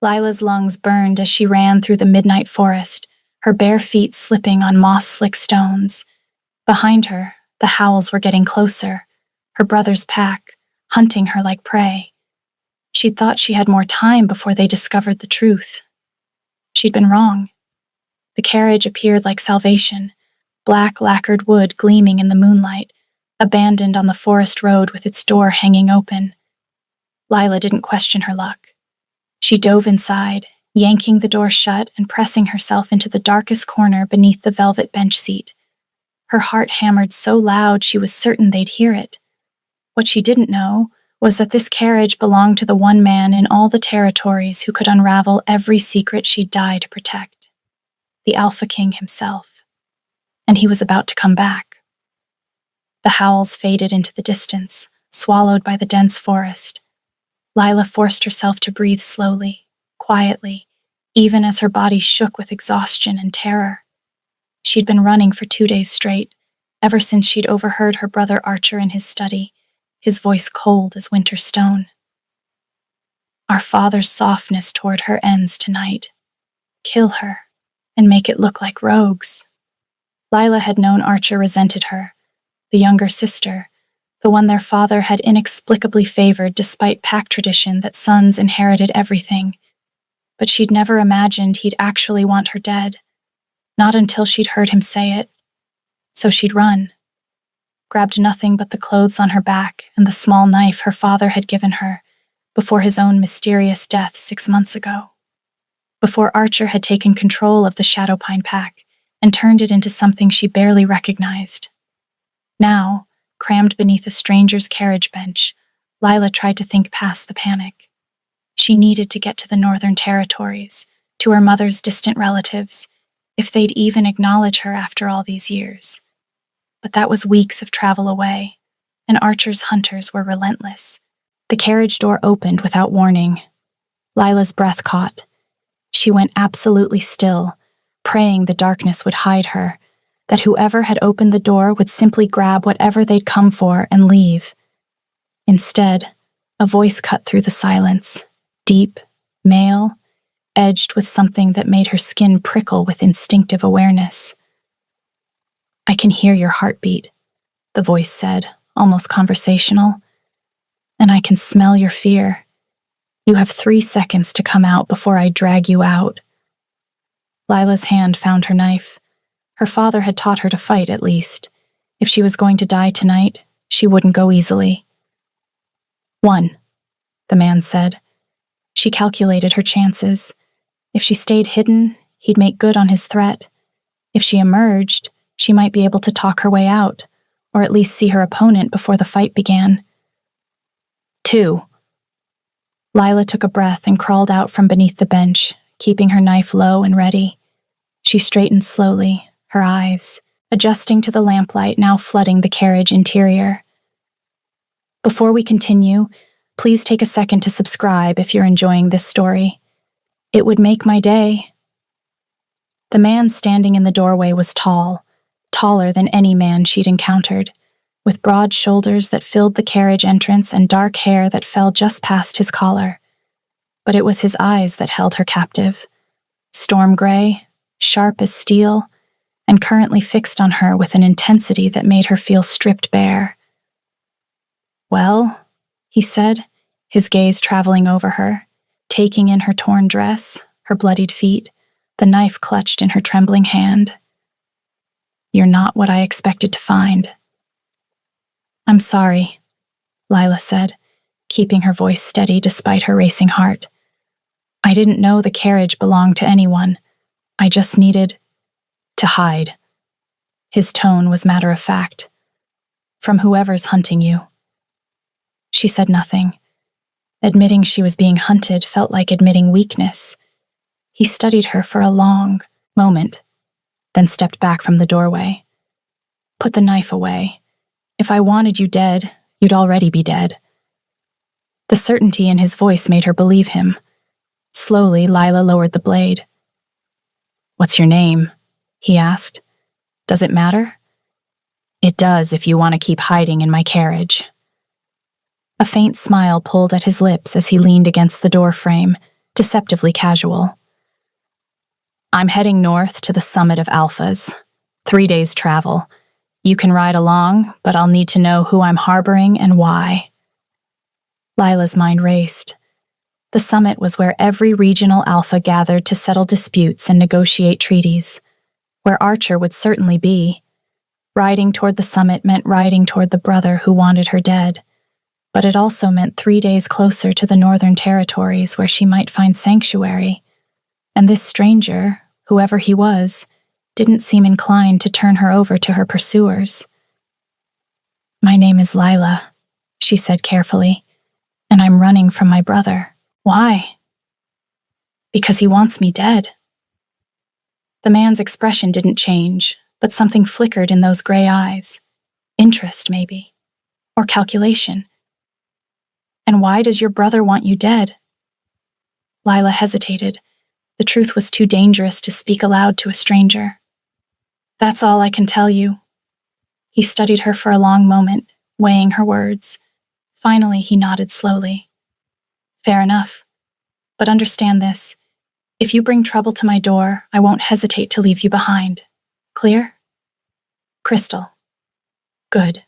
Lila's lungs burned as she ran through the midnight forest, her bare feet slipping on moss-slick stones. Behind her, the howls were getting closer, her brother's pack, hunting her like prey. She'd thought she had more time before they discovered the truth. She'd been wrong. The carriage appeared like salvation, black lacquered wood gleaming in the moonlight, abandoned on the forest road with its door hanging open. Lila didn't question her luck. She dove inside, yanking the door shut and pressing herself into the darkest corner beneath the velvet bench seat. Her heart hammered so loud she was certain they'd hear it. What she didn't know was that this carriage belonged to the one man in all the territories who could unravel every secret she'd die to protect. The Alpha King himself. And he was about to come back. The howls faded into the distance, swallowed by the dense forest. Lila forced herself to breathe slowly, quietly, even as her body shook with exhaustion and terror. She'd been running for 2 days straight, ever since she'd overheard her brother Archer in his study, his voice cold as winter stone. Our father's softness toward her ends tonight. Kill her, and make it look like rogues. Lila had known Archer resented her, the younger sister, the one their father had inexplicably favored despite pack tradition that sons inherited everything. But she'd never imagined he'd actually want her dead, not until she'd heard him say it. So she'd run, grabbed nothing but the clothes on her back and the small knife her father had given her before his own mysterious death 6 months ago. Before Archer had taken control of the Shadowpine pack and turned it into something she barely recognized. Now, crammed beneath a stranger's carriage bench, Lila tried to think past the panic. She needed to get to the Northern Territories, to her mother's distant relatives, if they'd even acknowledge her after all these years. But that was weeks of travel away, and Archer's hunters were relentless. The carriage door opened without warning. Lila's breath caught. She went absolutely still, praying the darkness would hide her, that whoever had opened the door would simply grab whatever they'd come for and leave. Instead, a voice cut through the silence, deep, male, edged with something that made her skin prickle with instinctive awareness. "I can hear your heartbeat," the voice said, almost conversational. "And I can smell your fear. You have 3 seconds to come out before I drag you out." Lila's hand found her knife. Her father had taught her to fight, at least. If she was going to die tonight, she wouldn't go easily. 1, the man said. She calculated her chances. If she stayed hidden, he'd make good on his threat. If she emerged, she might be able to talk her way out, or at least see her opponent before the fight began. 2. Lila took a breath and crawled out from beneath the bench, keeping her knife low and ready. She straightened slowly, her eyes adjusting to the lamplight now flooding the carriage interior. Before we continue, please take a second to subscribe if you're enjoying this story. It would make my day. The man standing in the doorway was tall, taller than any man she'd encountered, with broad shoulders that filled the carriage entrance and dark hair that fell just past his collar. But it was his eyes that held her captive. Storm gray, sharp as steel, and currently fixed on her with an intensity that made her feel stripped bare. "Well," he said, his gaze traveling over her, taking in her torn dress, her bloodied feet, the knife clutched in her trembling hand. "You're not what I expected to find." "I'm sorry," Lila said, keeping her voice steady despite her racing heart. "I didn't know the carriage belonged to anyone. I just needed to hide." His tone was matter-of-fact. "From whoever's hunting you." She said nothing. Admitting she was being hunted felt like admitting weakness. He studied her for a long moment, then stepped back from the doorway. "Put the knife away. If I wanted you dead, you'd already be dead." The certainty in his voice made her believe him. Slowly, Lila lowered the blade. "What's your name?" he asked. "Does it matter?" "It does if you want to keep hiding in my carriage." A faint smile pulled at his lips as he leaned against the door frame, deceptively casual. I'm heading north to the summit of Alphas. 3 days travel. You can ride along, but I'll need to know who I'm harboring and why. Lila's mind raced. The summit was where every regional alpha gathered to settle disputes and negotiate treaties, where Archer would certainly be. Riding toward the summit meant riding toward the brother who wanted her dead, but it also meant 3 days closer to the northern territories where she might find sanctuary, and this stranger, whoever he was, didn't seem inclined to turn her over to her pursuers. My name is Lila, she said carefully, and I'm running from my brother. Why? Because he wants me dead. The man's expression didn't change, but something flickered in those gray eyes. Interest, maybe. Or calculation. And why does your brother want you dead? Lila hesitated. The truth was too dangerous to speak aloud to a stranger. That's all I can tell you. He studied her for a long moment, weighing her words. Finally, he nodded slowly. Fair enough. But understand this. If you bring trouble to my door, I won't hesitate to leave you behind. Clear? Crystal. Good.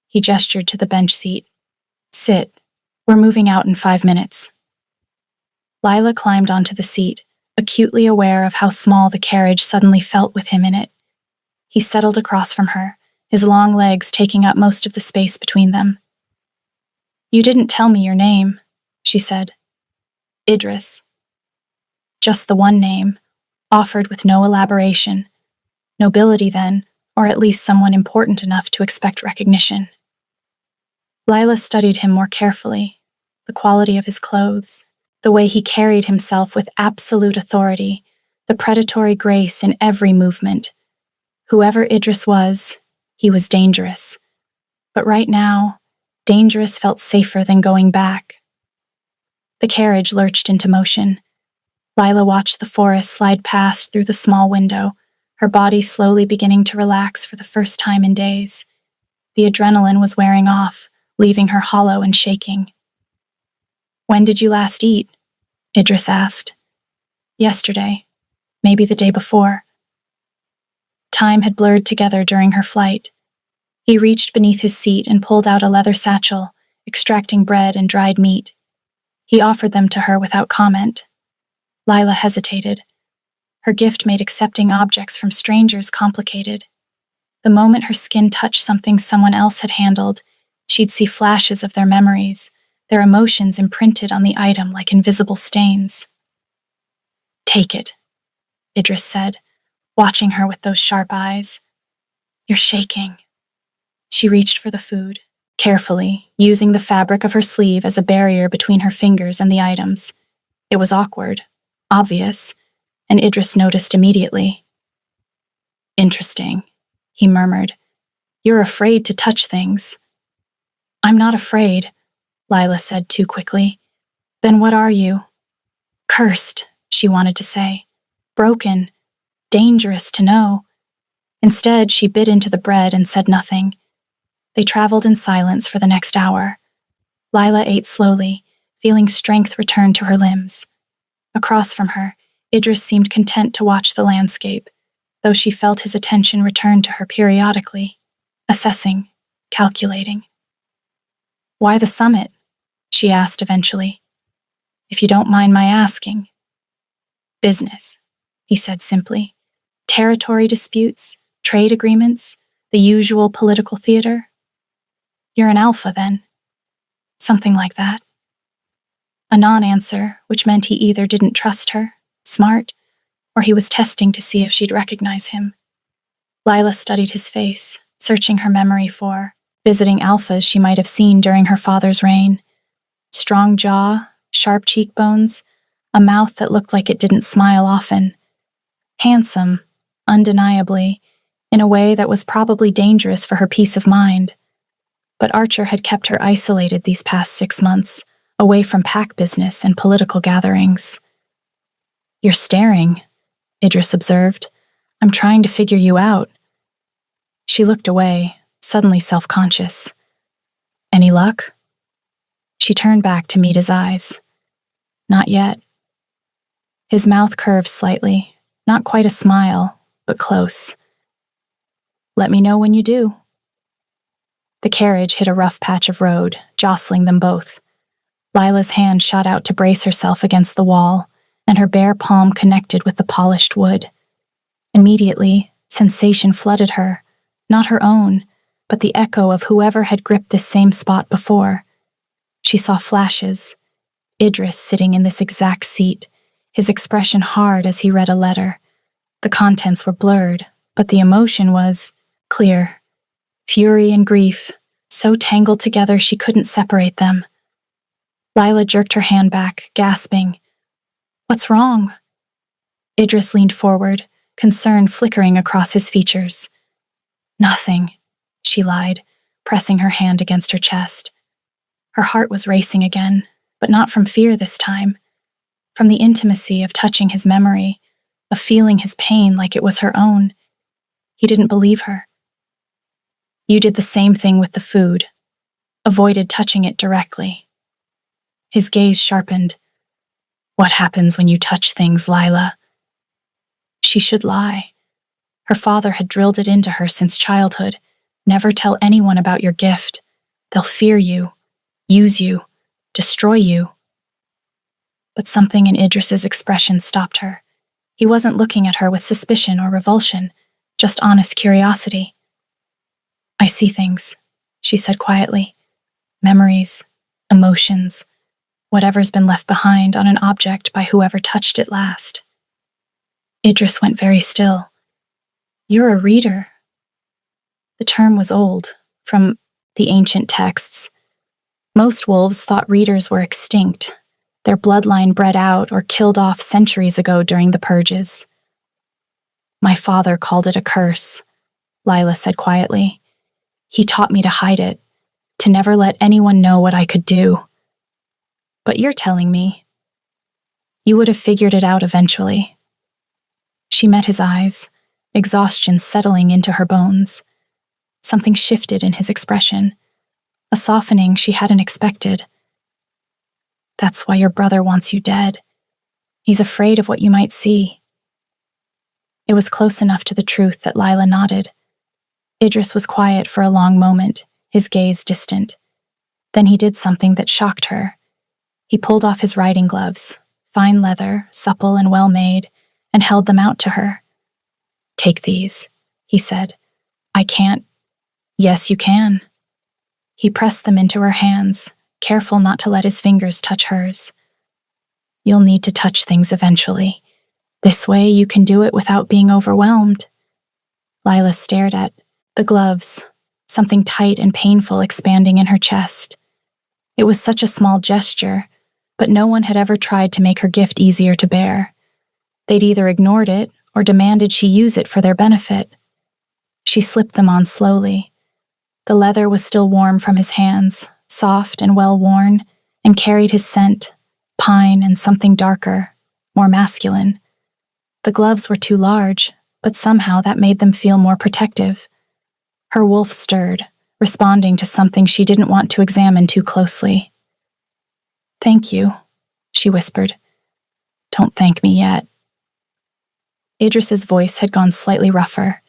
He gestured to the bench seat. Sit. We're moving out in 5 minutes. Lila climbed onto the seat, acutely aware of how small the carriage suddenly felt with him in it. He settled across from her, his long legs taking up most of the space between them. You didn't tell me your name, she said. Idris. Just the one name, offered with no elaboration. Nobility, then, or at least someone important enough to expect recognition. Lila studied him more carefully, the quality of his clothes, the way he carried himself with absolute authority, the predatory grace in every movement. Whoever Idris was, he was dangerous. But right now, dangerous felt safer than going back. The carriage lurched into motion. Lila watched the forest slide past through the small window, her body slowly beginning to relax for the first time in days. The adrenaline was wearing off, leaving her hollow and shaking. When did you last eat? Idris asked. Yesterday, maybe the day before. Time had blurred together during her flight. He reached beneath his seat and pulled out a leather satchel, extracting bread and dried meat. He offered them to her without comment. Lila hesitated. Her gift made accepting objects from strangers complicated. The moment her skin touched something someone else had handled, she'd see flashes of their memories, their emotions imprinted on the item like invisible stains. Take it, Idris said, watching her with those sharp eyes. You're shaking. She reached for the food, carefully, using the fabric of her sleeve as a barrier between her fingers and the items. It was awkward, obvious, and Idris noticed immediately. Interesting, he murmured. You're afraid to touch things. I'm not afraid, Lila said too quickly. Then what are you? Cursed, she wanted to say. Broken. Dangerous to know. Instead, she bit into the bread and said nothing. They traveled in silence for the next hour. Lila ate slowly, feeling strength return to her limbs. Across from her, Idris seemed content to watch the landscape, though she felt his attention return to her periodically, assessing, calculating. Why the summit? She asked eventually. If you don't mind my asking. Business, he said simply. Territory disputes, trade agreements, the usual political theater. You're an alpha, then. Something like that. A non-answer, which meant he either didn't trust her, smart, or he was testing to see if she'd recognize him. Lila studied his face, searching her memory for visiting alphas she might have seen during her father's reign. Strong jaw, sharp cheekbones, a mouth that looked like it didn't smile often. Handsome, undeniably, in a way that was probably dangerous for her peace of mind. But Archer had kept her isolated these past 6 months, away from pack business and political gatherings. You're staring, Idris observed. I'm trying to figure you out. She looked away, suddenly self-conscious. Any luck? She turned back to meet his eyes. Not yet, His mouth curved slightly, not quite a smile, but close. Let me know when you do. The carriage hit a rough patch of road, jostling them both. Lila's hand shot out to brace herself against the wall, and her bare palm connected with the polished wood. Immediately, sensation flooded her, not her own, but the echo of whoever had gripped this same spot before. She saw flashes. Idris sitting in this exact seat, his expression hard as he read a letter. The contents were blurred, but the emotion was clear. Fury and grief, so tangled together she couldn't separate them. Lila jerked her hand back, gasping. What's wrong? Idris leaned forward, concern flickering across his features. Nothing, she lied, pressing her hand against her chest. Her heart was racing again, but not from fear this time. From the intimacy of touching his memory, of feeling his pain like it was her own. He didn't believe her. You did the same thing with the food, avoided touching it directly. His gaze sharpened. What happens when you touch things, Lila? She should lie. Her father had drilled it into her since childhood. Never tell anyone about your gift. They'll fear you, use you, destroy you. But something in Idris's expression stopped her. He wasn't looking at her with suspicion or revulsion, just honest curiosity. I see things, she said quietly. Memories, emotions, whatever's been left behind on an object by whoever touched it last. Idris went very still. You're a reader. The term was old, from the ancient texts. Most wolves thought readers were extinct, their bloodline bred out or killed off centuries ago during the purges. My father called it a curse, Lila said quietly. He taught me to hide it, to never let anyone know what I could do. But you're telling me you would have figured it out eventually. She met his eyes, exhaustion settling into her bones. Something shifted in his expression, a softening she hadn't expected. That's why your brother wants you dead. He's afraid of what you might see. It was close enough to the truth that Lila nodded. Idris was quiet for a long moment, his gaze distant. Then he did something that shocked her. He pulled off his riding gloves, fine leather, supple and well-made, and held them out to her. Take these, he said. I can't. Yes, you can. He pressed them into her hands, careful not to let his fingers touch hers. You'll need to touch things eventually. This way you can do it without being overwhelmed. Lila stared at the gloves, something tight and painful expanding in her chest. It was such a small gesture, but no one had ever tried to make her gift easier to bear. They'd either ignored it or demanded she use it for their benefit. She slipped them on slowly. The leather was still warm from his hands, soft and well-worn, and carried his scent, pine and something darker, more masculine. The gloves were too large, but somehow that made them feel more protective. Her wolf stirred, responding to something she didn't want to examine too closely. Thank you, she whispered. Don't thank me yet. Idris's voice had gone slightly rougher.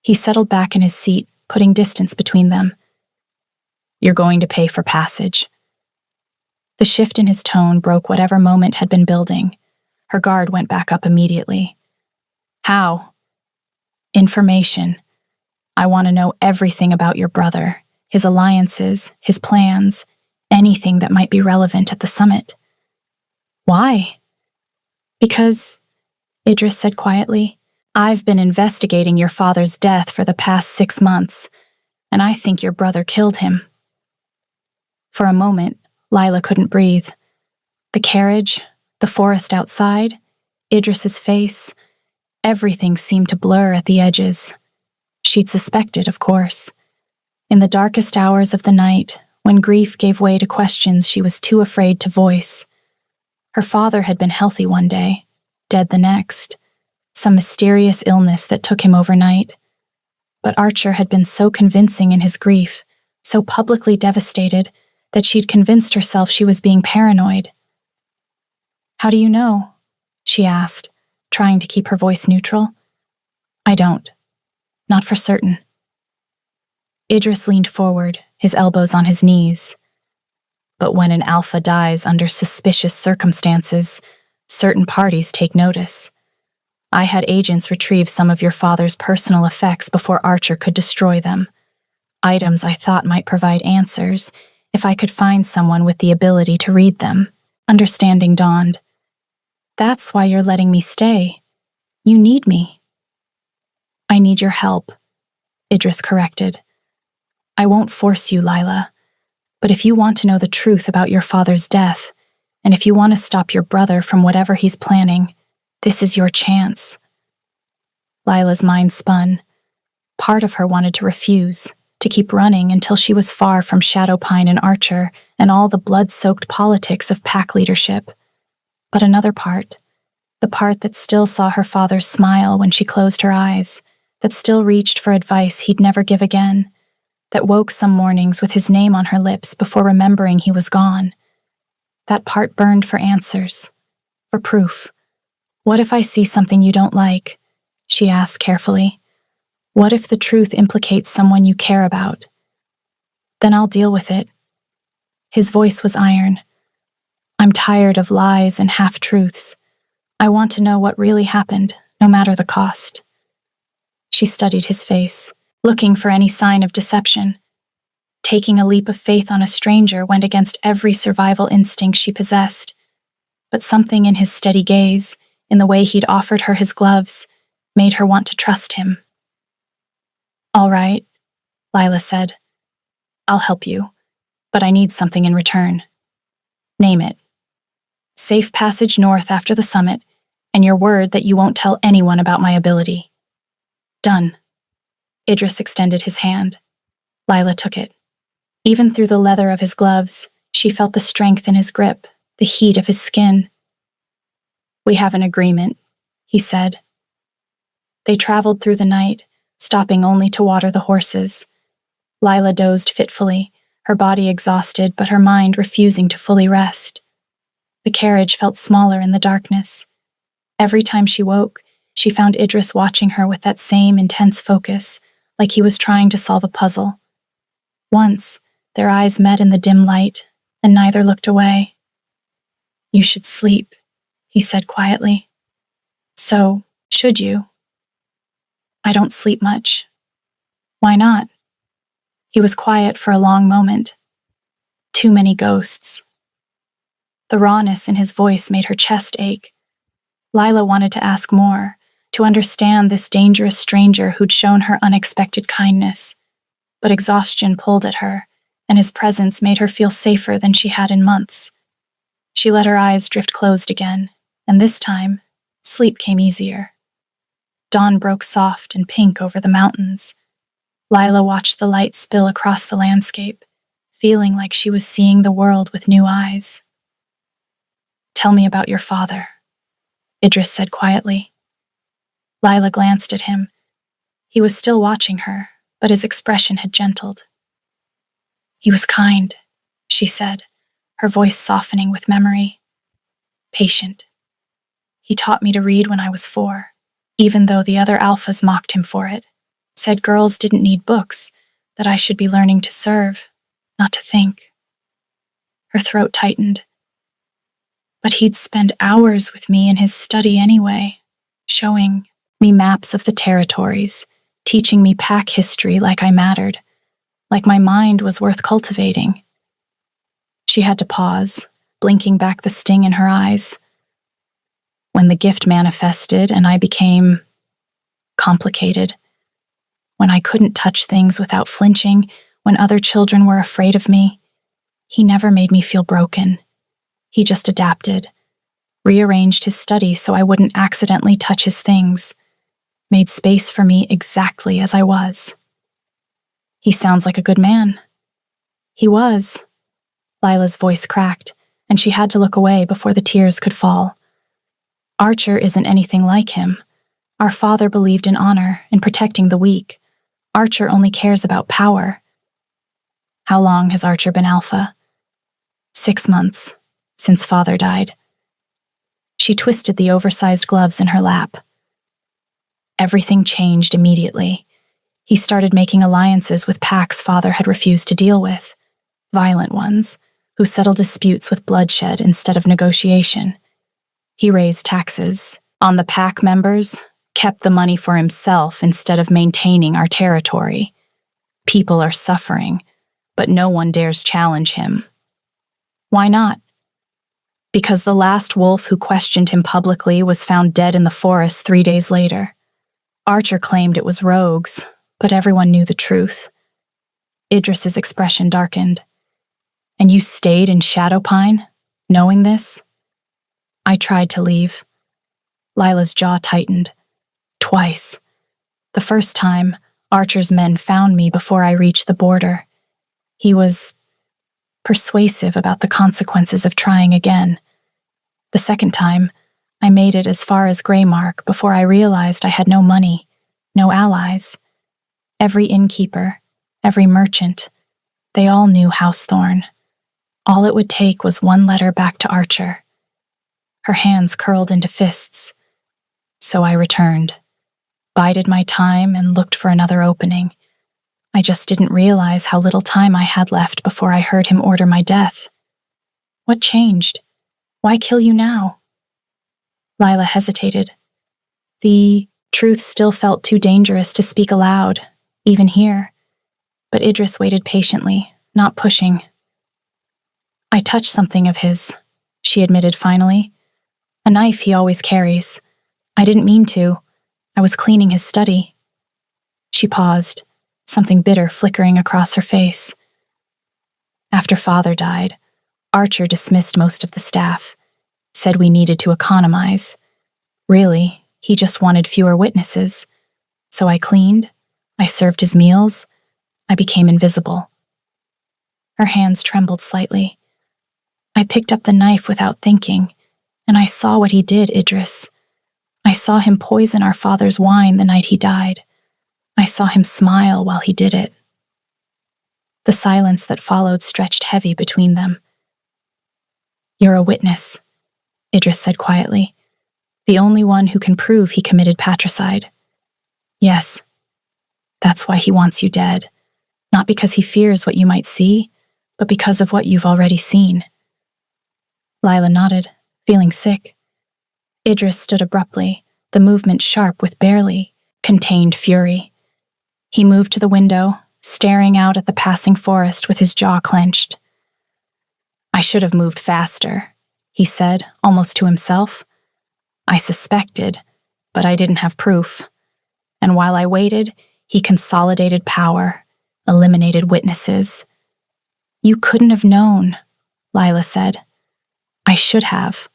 He settled back in his seat, putting distance between them. You're going to pay for passage. The shift in his tone broke whatever moment had been building. Her guard went back up immediately. How? Information. I want to know everything about your brother, his alliances, his plans, anything that might be relevant at the summit. Why? Because, Idris said quietly, I've been investigating your father's death for the past 6 months, and I think your brother killed him. For a moment, Lila couldn't breathe. The carriage, the forest outside, Idris's face, everything seemed to blur at the edges. She'd suspected, of course. In the darkest hours of the night, when grief gave way to questions she was too afraid to voice. Her father had been healthy one day, dead the next. Some mysterious illness that took him overnight. But Archer had been so convincing in his grief, so publicly devastated, that she'd convinced herself she was being paranoid. How do you know? she asked, trying to keep her voice neutral. I don't. Not for certain. Idris leaned forward, his elbows on his knees. But when an alpha dies under suspicious circumstances, certain parties take notice. I had agents retrieve some of your father's personal effects before Archer could destroy them. Items I thought might provide answers if I could find someone with the ability to read them. Understanding dawned. That's why you're letting me stay. You need me. I need your help, Idris corrected. I won't force you, Lila. But if you want to know the truth about your father's death, and if you want to stop your brother from whatever he's planning, this is your chance. Lila's mind spun. Part of her wanted to refuse, to keep running until she was far from Shadowpine and Archer and all the blood-soaked politics of pack leadership. But another part, the part that still saw her father's smile when she closed her eyes, that still reached for advice he'd never give again, that woke some mornings with his name on her lips before remembering he was gone. That part burned for answers, for proof. What if I see something you don't like? She asked carefully. What if the truth implicates someone you care about? Then I'll deal with it. His voice was iron. I'm tired of lies and half-truths. I want to know what really happened, no matter the cost. She studied his face, looking for any sign of deception. Taking a leap of faith on a stranger went against every survival instinct she possessed. But something in his steady gaze, in the way he'd offered her his gloves, made her want to trust him. All right, Lila said. I'll help you, but I need something in return. Name it. Safe passage north after the summit, and your word that you won't tell anyone about my ability. Done. Idris extended his hand. Lila took it. Even through the leather of his gloves, she felt the strength in his grip, the heat of his skin. We have an agreement, he said. They traveled through the night, stopping only to water the horses. Lila dozed fitfully, her body exhausted but her mind refusing to fully rest. The carriage felt smaller in the darkness. Every time she woke, she found Idris watching her with that same intense focus, like he was trying to solve a puzzle. Once, their eyes met in the dim light, and neither looked away. You should sleep, he said quietly. So, should you? I don't sleep much. Why not? He was quiet for a long moment. Too many ghosts. The rawness in his voice made her chest ache. Lila wanted to ask more, to understand this dangerous stranger who'd shown her unexpected kindness. But exhaustion pulled at her, and his presence made her feel safer than she had in months. She let her eyes drift closed again, and this time, sleep came easier. Dawn broke soft and pink over the mountains. Lila watched the light spill across the landscape, feeling like she was seeing the world with new eyes. Tell me about your father, Idris said quietly. Lila glanced at him. He was still watching her, but his expression had gentled. He was kind, she said, her voice softening with memory. Patient. He taught me to read when I was 4, even though the other alphas mocked him for it, said girls didn't need books, that I should be learning to serve, not to think. Her throat tightened. But he'd spend hours with me in his study anyway, showing me maps of the territories, teaching me pack history like I mattered, like my mind was worth cultivating. She had to pause, blinking back the sting in her eyes. When the gift manifested and I became complicated, when I couldn't touch things without flinching, when other children were afraid of me, he never made me feel broken. He just adapted, rearranged his study so I wouldn't accidentally touch his things, made space for me exactly as I was. He sounds like a good man. He was. Lila's voice cracked, and she had to look away before the tears could fall. Archer isn't anything like him. Our father believed in honor, in protecting the weak. Archer only cares about power. How long has Archer been alpha? 6 months, since father died. She twisted the oversized gloves in her lap. Everything changed immediately. He started making alliances with packs father had refused to deal with, violent ones, who settled disputes with bloodshed instead of negotiation. He raised taxes on the pack members, kept the money for himself instead of maintaining our territory. People are suffering, but no one dares challenge him. Why not? Because the last wolf who questioned him publicly was found dead in the forest 3 days later. Archer claimed it was rogues, but everyone knew the truth. Idris's expression darkened. And you stayed in Shadowpine, knowing this? I tried to leave. Lila's jaw tightened. Twice. The first time, Archer's men found me before I reached the border. He was persuasive about the consequences of trying again. The second time, I made it as far as Greymark before I realized I had no money, no allies. Every innkeeper, every merchant, they all knew House Thorn. All it would take was one letter back to Archer. Her hands curled into fists. So I returned, bided my time, and looked for another opening. I just didn't realize how little time I had left before I heard him order my death. What changed? Why kill you now? Lila hesitated. The truth still felt too dangerous to speak aloud, even here. But Idris waited patiently, not pushing. I touched something of his, she admitted finally. A knife he always carries. I didn't mean to. I was cleaning his study. She paused, something bitter flickering across her face. After Father died, Archer dismissed most of the staff, said we needed to economize. Really, he just wanted fewer witnesses. So I cleaned, I served his meals, I became invisible. Her hands trembled slightly. I picked up the knife without thinking, and I saw what he did, Idris. I saw him poison our father's wine the night he died. I saw him smile while he did it. The silence that followed stretched heavy between them. You're a witness, Idris said quietly. The only one who can prove he committed patricide. Yes. That's why he wants you dead. Not because he fears what you might see, but because of what you've already seen. Lila nodded, feeling sick. Idris stood abruptly, the movement sharp with barely contained fury. He moved to the window, staring out at the passing forest with his jaw clenched. I should have moved faster, he said, almost to himself. I suspected, but I didn't have proof. And while I waited, he consolidated power, eliminated witnesses. You couldn't have known, Lila said. I should have.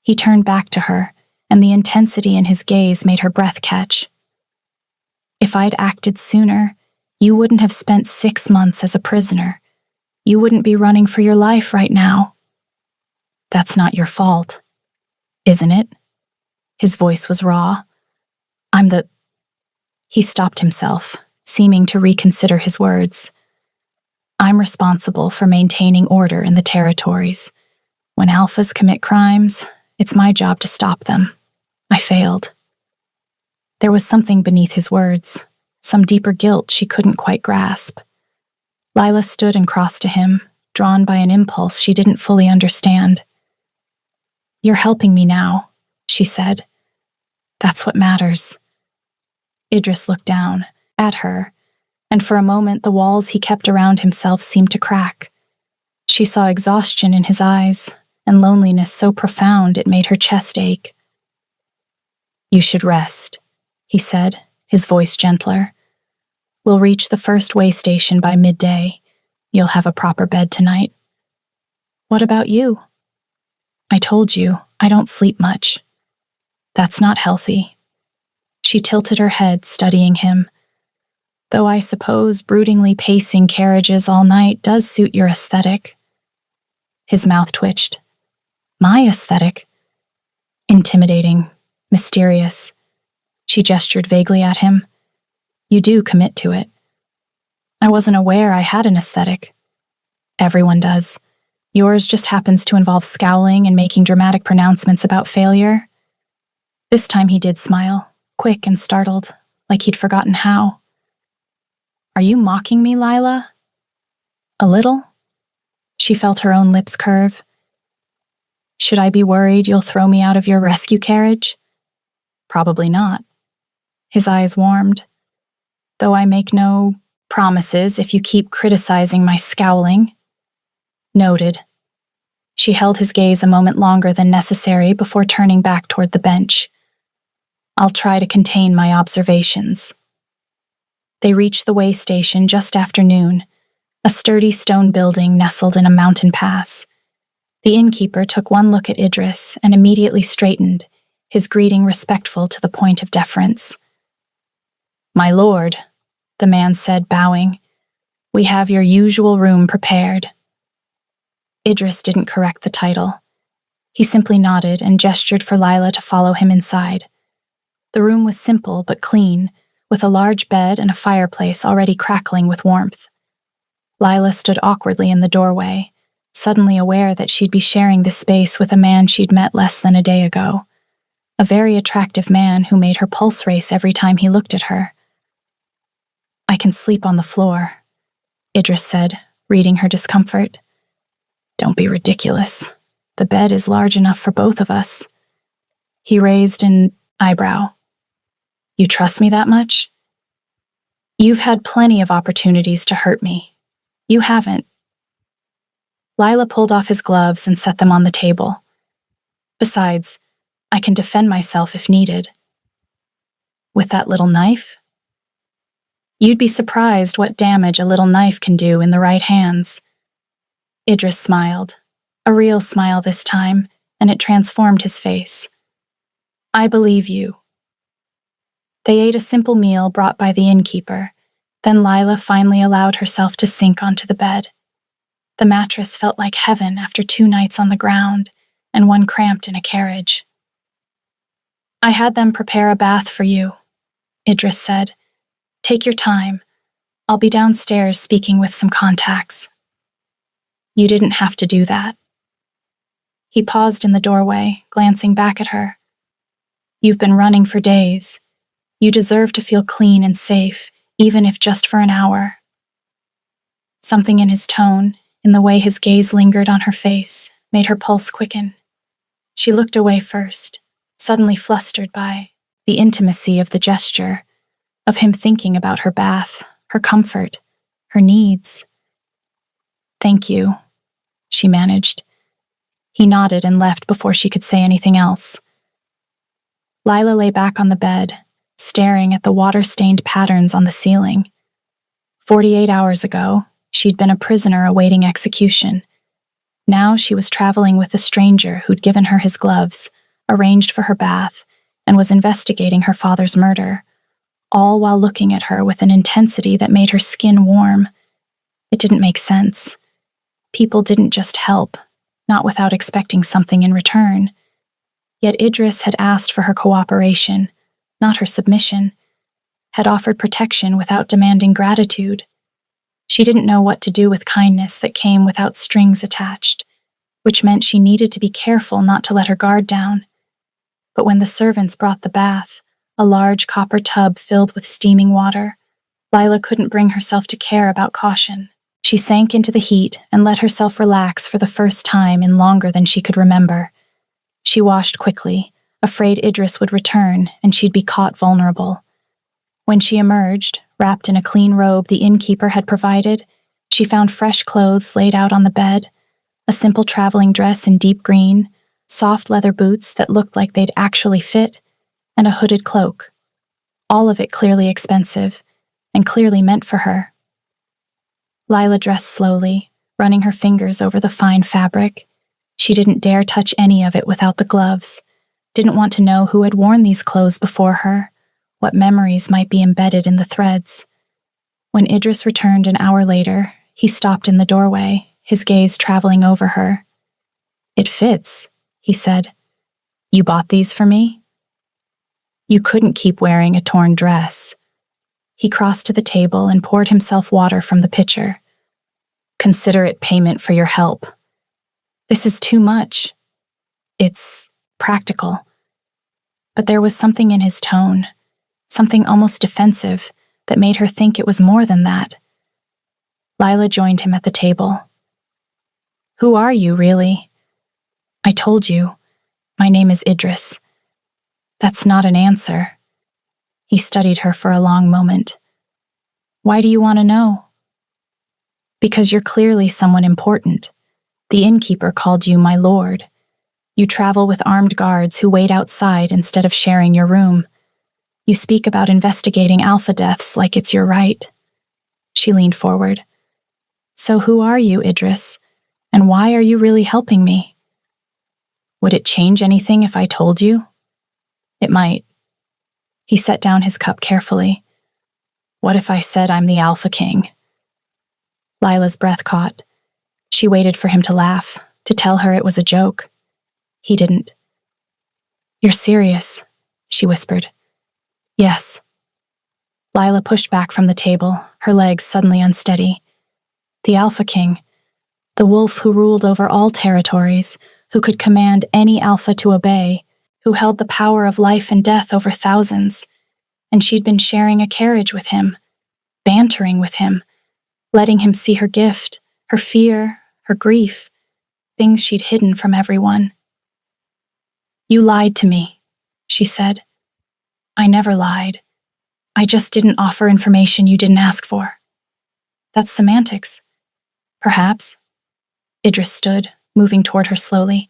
He turned back to her, and the intensity in his gaze made her breath catch. If I'd acted sooner, you wouldn't have spent 6 months as a prisoner. You wouldn't be running for your life right now. That's not your fault, isn't it? His voice was raw. He stopped himself, seeming to reconsider his words. I'm responsible for maintaining order in the territories. When alphas commit crimes, it's my job to stop them. I failed. There was something beneath his words, some deeper guilt she couldn't quite grasp. Lila stood and crossed to him, drawn by an impulse she didn't fully understand. You're helping me now, she said. That's what matters. Idris looked down, at her, and for a moment the walls he kept around himself seemed to crack. She saw exhaustion in his eyes, and loneliness so profound it made her chest ache. You should rest, he said, his voice gentler. We'll reach the first way station by midday. You'll have a proper bed tonight. What about you? I told you, I don't sleep much. That's not healthy. She tilted her head, studying him. Though I suppose broodingly pacing carriages all night does suit your aesthetic. His mouth twitched. My aesthetic? Intimidating, mysterious. She gestured vaguely at him. You do commit to it. I wasn't aware I had an aesthetic. Everyone does. Yours just happens to involve scowling and making dramatic pronouncements about failure. This time he did smile, quick and startled, like he'd forgotten how. Are you mocking me, Lila? A little? She felt her own lips curve. Should I be worried you'll throw me out of your rescue carriage? Probably not. His eyes warmed. Though I make no promises if you keep criticizing my scowling. Noted. She held his gaze a moment longer than necessary before turning back toward the bench. I'll try to contain my observations. They reached the way station just after noon, a sturdy stone building nestled in a mountain pass. The innkeeper took one look at Idris and immediately straightened, his greeting respectful to the point of deference. My lord, the man said, bowing, we have your usual room prepared. Idris didn't correct the title. He simply nodded and gestured for Lila to follow him inside. The room was simple but clean, with a large bed and a fireplace already crackling with warmth. Lila stood awkwardly in the doorway, suddenly aware that she'd be sharing this space with a man she'd met less than a day ago. A very attractive man who made her pulse race every time he looked at her. I can sleep on the floor, Idris said, reading her discomfort. Don't be ridiculous. The bed is large enough for both of us. He raised an eyebrow. You trust me that much? You've had plenty of opportunities to hurt me. You haven't. Lila pulled off his gloves and set them on the table. Besides, I can defend myself if needed. With that little knife? You'd be surprised what damage a little knife can do in the right hands. Idris smiled, a real smile this time, and it transformed his face. I believe you. They ate a simple meal brought by the innkeeper. Then Lila finally allowed herself to sink onto the bed. The mattress felt like heaven after 2 nights on the ground and 1 cramped in a carriage. I had them prepare a bath for you, Idris said. Take your time. I'll be downstairs speaking with some contacts. You didn't have to do that. He paused in the doorway, glancing back at her. You've been running for days. You deserve to feel clean and safe, even if just for an hour. Something in his tone, in the way his gaze lingered on her face, made her pulse quicken. She looked away first, suddenly flustered by the intimacy of the gesture, of him thinking about her bath, her comfort, her needs. Thank you, she managed. He nodded and left before she could say anything else. Lila lay back on the bed, staring at the water-stained patterns on the ceiling. 48 hours ago, she'd been a prisoner awaiting execution. Now she was traveling with a stranger who'd given her his gloves, arranged for her bath, and was investigating her father's murder, all while looking at her with an intensity that made her skin warm. It didn't make sense. People didn't just help, not without expecting something in return. Yet Idris had asked for her cooperation, not her submission, had offered protection without demanding gratitude. She didn't know what to do with kindness that came without strings attached, which meant she needed to be careful not to let her guard down. But when the servants brought the bath, a large copper tub filled with steaming water, Lila couldn't bring herself to care about caution. She sank into the heat and let herself relax for the first time in longer than she could remember. She washed quickly, afraid Idris would return and she'd be caught vulnerable. When she emerged, wrapped in a clean robe the innkeeper had provided, she found fresh clothes laid out on the bed, a simple traveling dress in deep green, soft leather boots that looked like they'd actually fit, and a hooded cloak. All of it clearly expensive, and clearly meant for her. Lila dressed slowly, running her fingers over the fine fabric. She didn't dare touch any of it without the gloves, didn't want to know who had worn these clothes before her, what memories might be embedded in the threads. When Idris returned an hour later, he stopped in the doorway, his gaze traveling over her. It fits, he said. You bought these for me? You couldn't keep wearing a torn dress. He crossed to the table and poured himself water from the pitcher. Consider it payment for your help. This is too much. It's practical. But there was something in his tone, something almost defensive, that made her think it was more than that. Lila joined him at the table. Who are you, really? I told you. My name is Idris. That's not an answer. He studied her for a long moment. Why do you want to know? Because you're clearly someone important. The innkeeper called you my lord. You travel with armed guards who wait outside instead of sharing your room. You speak about investigating alpha deaths like it's your right. She leaned forward. So who are you, Idris? And why are you really helping me? Would it change anything if I told you? It might. He set down his cup carefully. What if I said I'm the Alpha King? Lila's breath caught. She waited for him to laugh, to tell her it was a joke. He didn't. You're serious, she whispered. Yes. Lila pushed back from the table, her legs suddenly unsteady. The Alpha King, the wolf who ruled over all territories, who could command any alpha to obey, who held the power of life and death over thousands. And she'd been sharing a carriage with him, bantering with him, letting him see her gift, her fear, her grief, things she'd hidden from everyone. You lied to me, she said. I never lied. I just didn't offer information you didn't ask for. That's semantics. Perhaps. Idris stood, moving toward her slowly.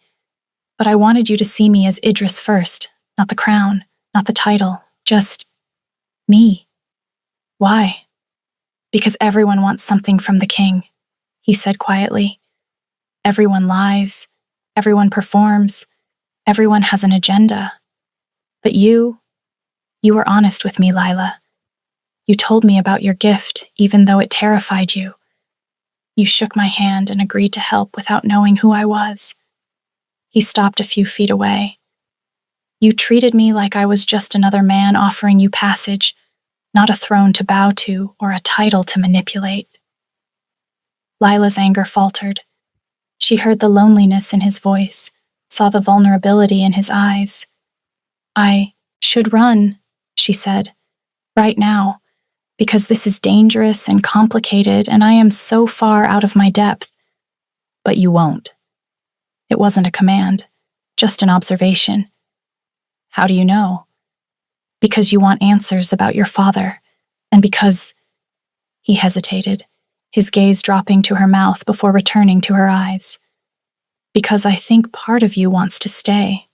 But I wanted you to see me as Idris first, not the crown, not the title, just me. Why? Because everyone wants something from the king, he said quietly. Everyone lies, everyone performs, everyone has an agenda. But you were honest with me, Lila. You told me about your gift, even though it terrified you. You shook my hand and agreed to help without knowing who I was. He stopped a few feet away. You treated me like I was just another man offering you passage, not a throne to bow to or a title to manipulate. Lila's anger faltered. She heard the loneliness in his voice, saw the vulnerability in his eyes. I should run, she said, right now, because this is dangerous and complicated and I am so far out of my depth. But you won't. It wasn't a command, just an observation. How do you know? Because you want answers about your father, and because... He hesitated, his gaze dropping to her mouth before returning to her eyes. Because I think part of you wants to stay.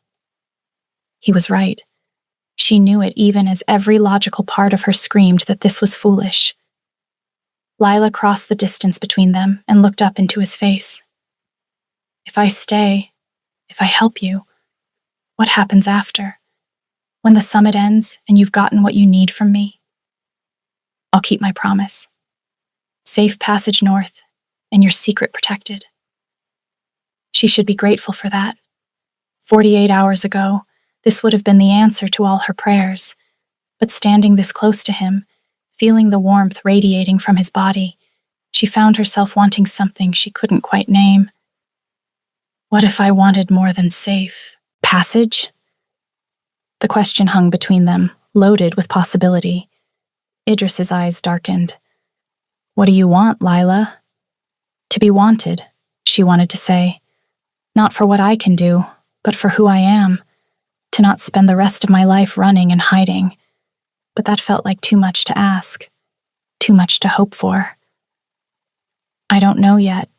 He was right. She knew it even as every logical part of her screamed that this was foolish. Lila crossed the distance between them and looked up into his face. If I stay, if I help you, what happens after? When the summit ends and you've gotten what you need from me? I'll keep my promise. Safe passage north, and your secret protected. She should be grateful for that. 48 hours ago, this would have been the answer to all her prayers. But standing this close to him, feeling the warmth radiating from his body, she found herself wanting something she couldn't quite name. What if I wanted more than safe passage? The question hung between them, loaded with possibility. Idris's eyes darkened. What do you want, Lila? To be wanted, she wanted to say. Not for what I can do, but for who I am. To not spend the rest of my life running and hiding. But that felt like too much to ask. Too much to hope for. I don't know yet,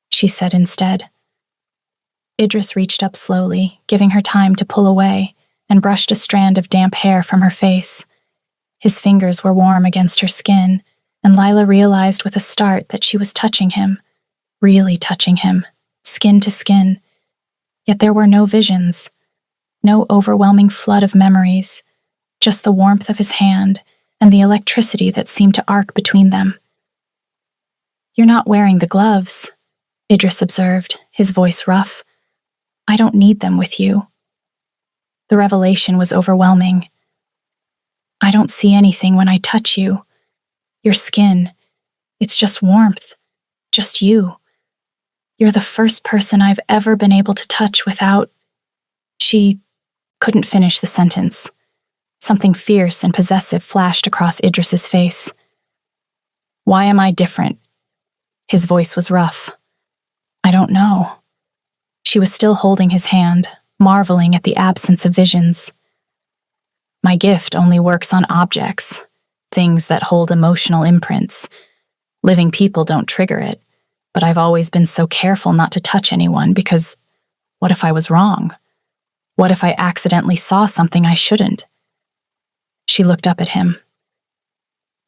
she said instead. Idris reached up slowly, giving her time to pull away, and brushed a strand of damp hair from her face. His fingers were warm against her skin, and Lila realized with a start that she was touching him, really touching him, skin to skin. Yet there were no visions, no overwhelming flood of memories, just the warmth of his hand and the electricity that seemed to arc between them. You're not wearing the gloves, Idris observed, his voice rough. I don't need them with you. The revelation was overwhelming. I don't see anything when I touch you. Your skin, it's just warmth, just you. You're the first person I've ever been able to touch without—" She couldn't finish the sentence. Something fierce and possessive flashed across Idris's face. "Why am I different?" His voice was rough. "I don't know." She was still holding his hand, marveling at the absence of visions. "My gift only works on objects, things that hold emotional imprints. Living people don't trigger it, but I've always been so careful not to touch anyone because what if I was wrong? What if I accidentally saw something I shouldn't?" She looked up at him.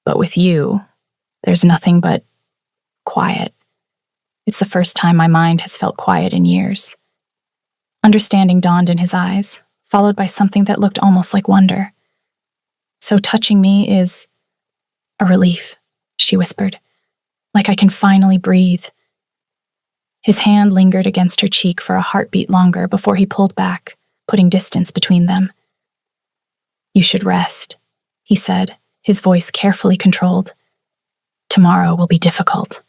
"But with you, there's nothing but quiet. It's the first time my mind has felt quiet in years." Understanding dawned in his eyes, followed by something that looked almost like wonder. "So touching me is a relief," she whispered, "like I can finally breathe." His hand lingered against her cheek for a heartbeat longer before he pulled back, putting distance between them. "You should rest," he said, his voice carefully controlled. "Tomorrow will be difficult."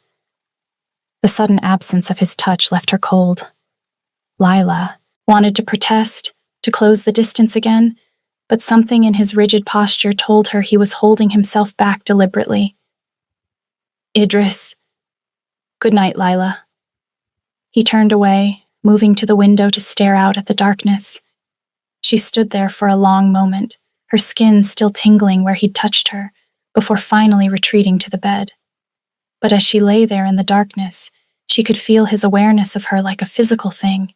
The sudden absence of his touch left her cold. Lila wanted to protest, to close the distance again, but something in his rigid posture told her he was holding himself back deliberately. "Idris." "Good night, Lila." He turned away, moving to the window to stare out at the darkness. She stood there for a long moment, her skin still tingling where he'd touched her, before finally retreating to the bed. But as she lay there in the darkness, she could feel his awareness of her like a physical thing,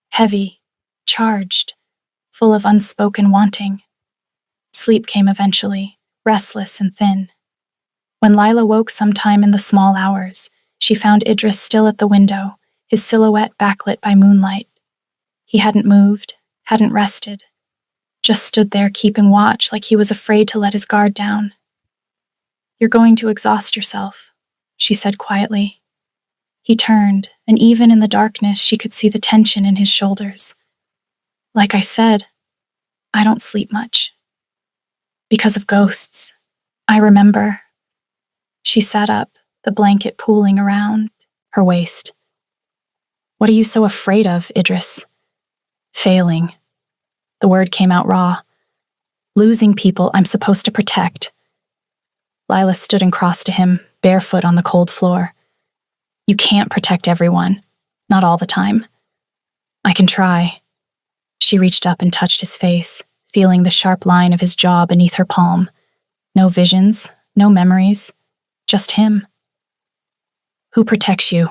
heavy, charged, full of unspoken wanting. Sleep came eventually, restless and thin. When Lila woke sometime in the small hours, she found Idris still at the window, his silhouette backlit by moonlight. He hadn't moved, hadn't rested, just stood there keeping watch like he was afraid to let his guard down. "You're going to exhaust yourself," she said quietly. He turned, and even in the darkness she could see the tension in his shoulders. "Like I said, I don't sleep much. Because of ghosts. I remember." She sat up, the blanket pooling around her waist. "What are you so afraid of, Idris?" "Failing." The word came out raw. "Losing people I'm supposed to protect." Lila stood and crossed to him, barefoot on the cold floor. "You can't protect everyone. Not all the time." "I can try." She reached up and touched his face, feeling the sharp line of his jaw beneath her palm. No visions, no memories, just him. "Who protects you?"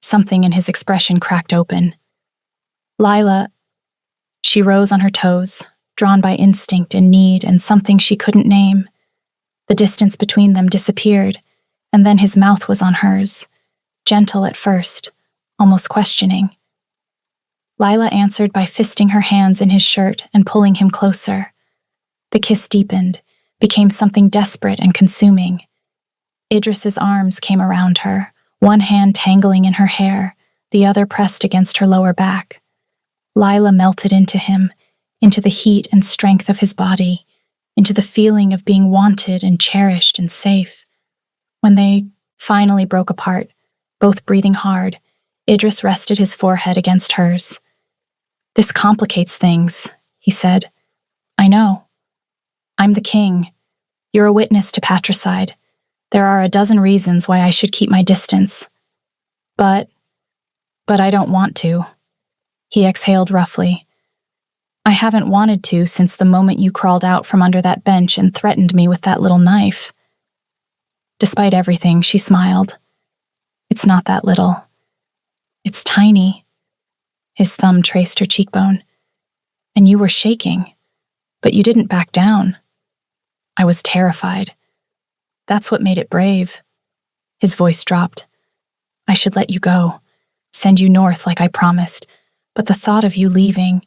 Something in his expression cracked open. "Lila." She rose on her toes, drawn by instinct and need and something she couldn't name. The distance between them disappeared, and then his mouth was on hers, gentle at first, almost questioning. Lila answered by fisting her hands in his shirt and pulling him closer. The kiss deepened, became something desperate and consuming. Idris's arms came around her, one hand tangling in her hair, the other pressed against her lower back. Lila melted into him, into the heat and strength of his body, into the feeling of being wanted and cherished and safe. When they finally broke apart, both breathing hard, Idris rested his forehead against hers. "This complicates things," he said. "I know. I'm the king. You're a witness to patricide. There are a dozen reasons why I should keep my distance. But I don't want to." He exhaled roughly. "I haven't wanted to since the moment you crawled out from under that bench and threatened me with that little knife." Despite everything, she smiled. "It's not that little. It's tiny." His thumb traced her cheekbone. "And you were shaking, but you didn't back down." "I was terrified. That's what made it brave." His voice dropped. "I should let you go, send you north like I promised, but the thought of you leaving—"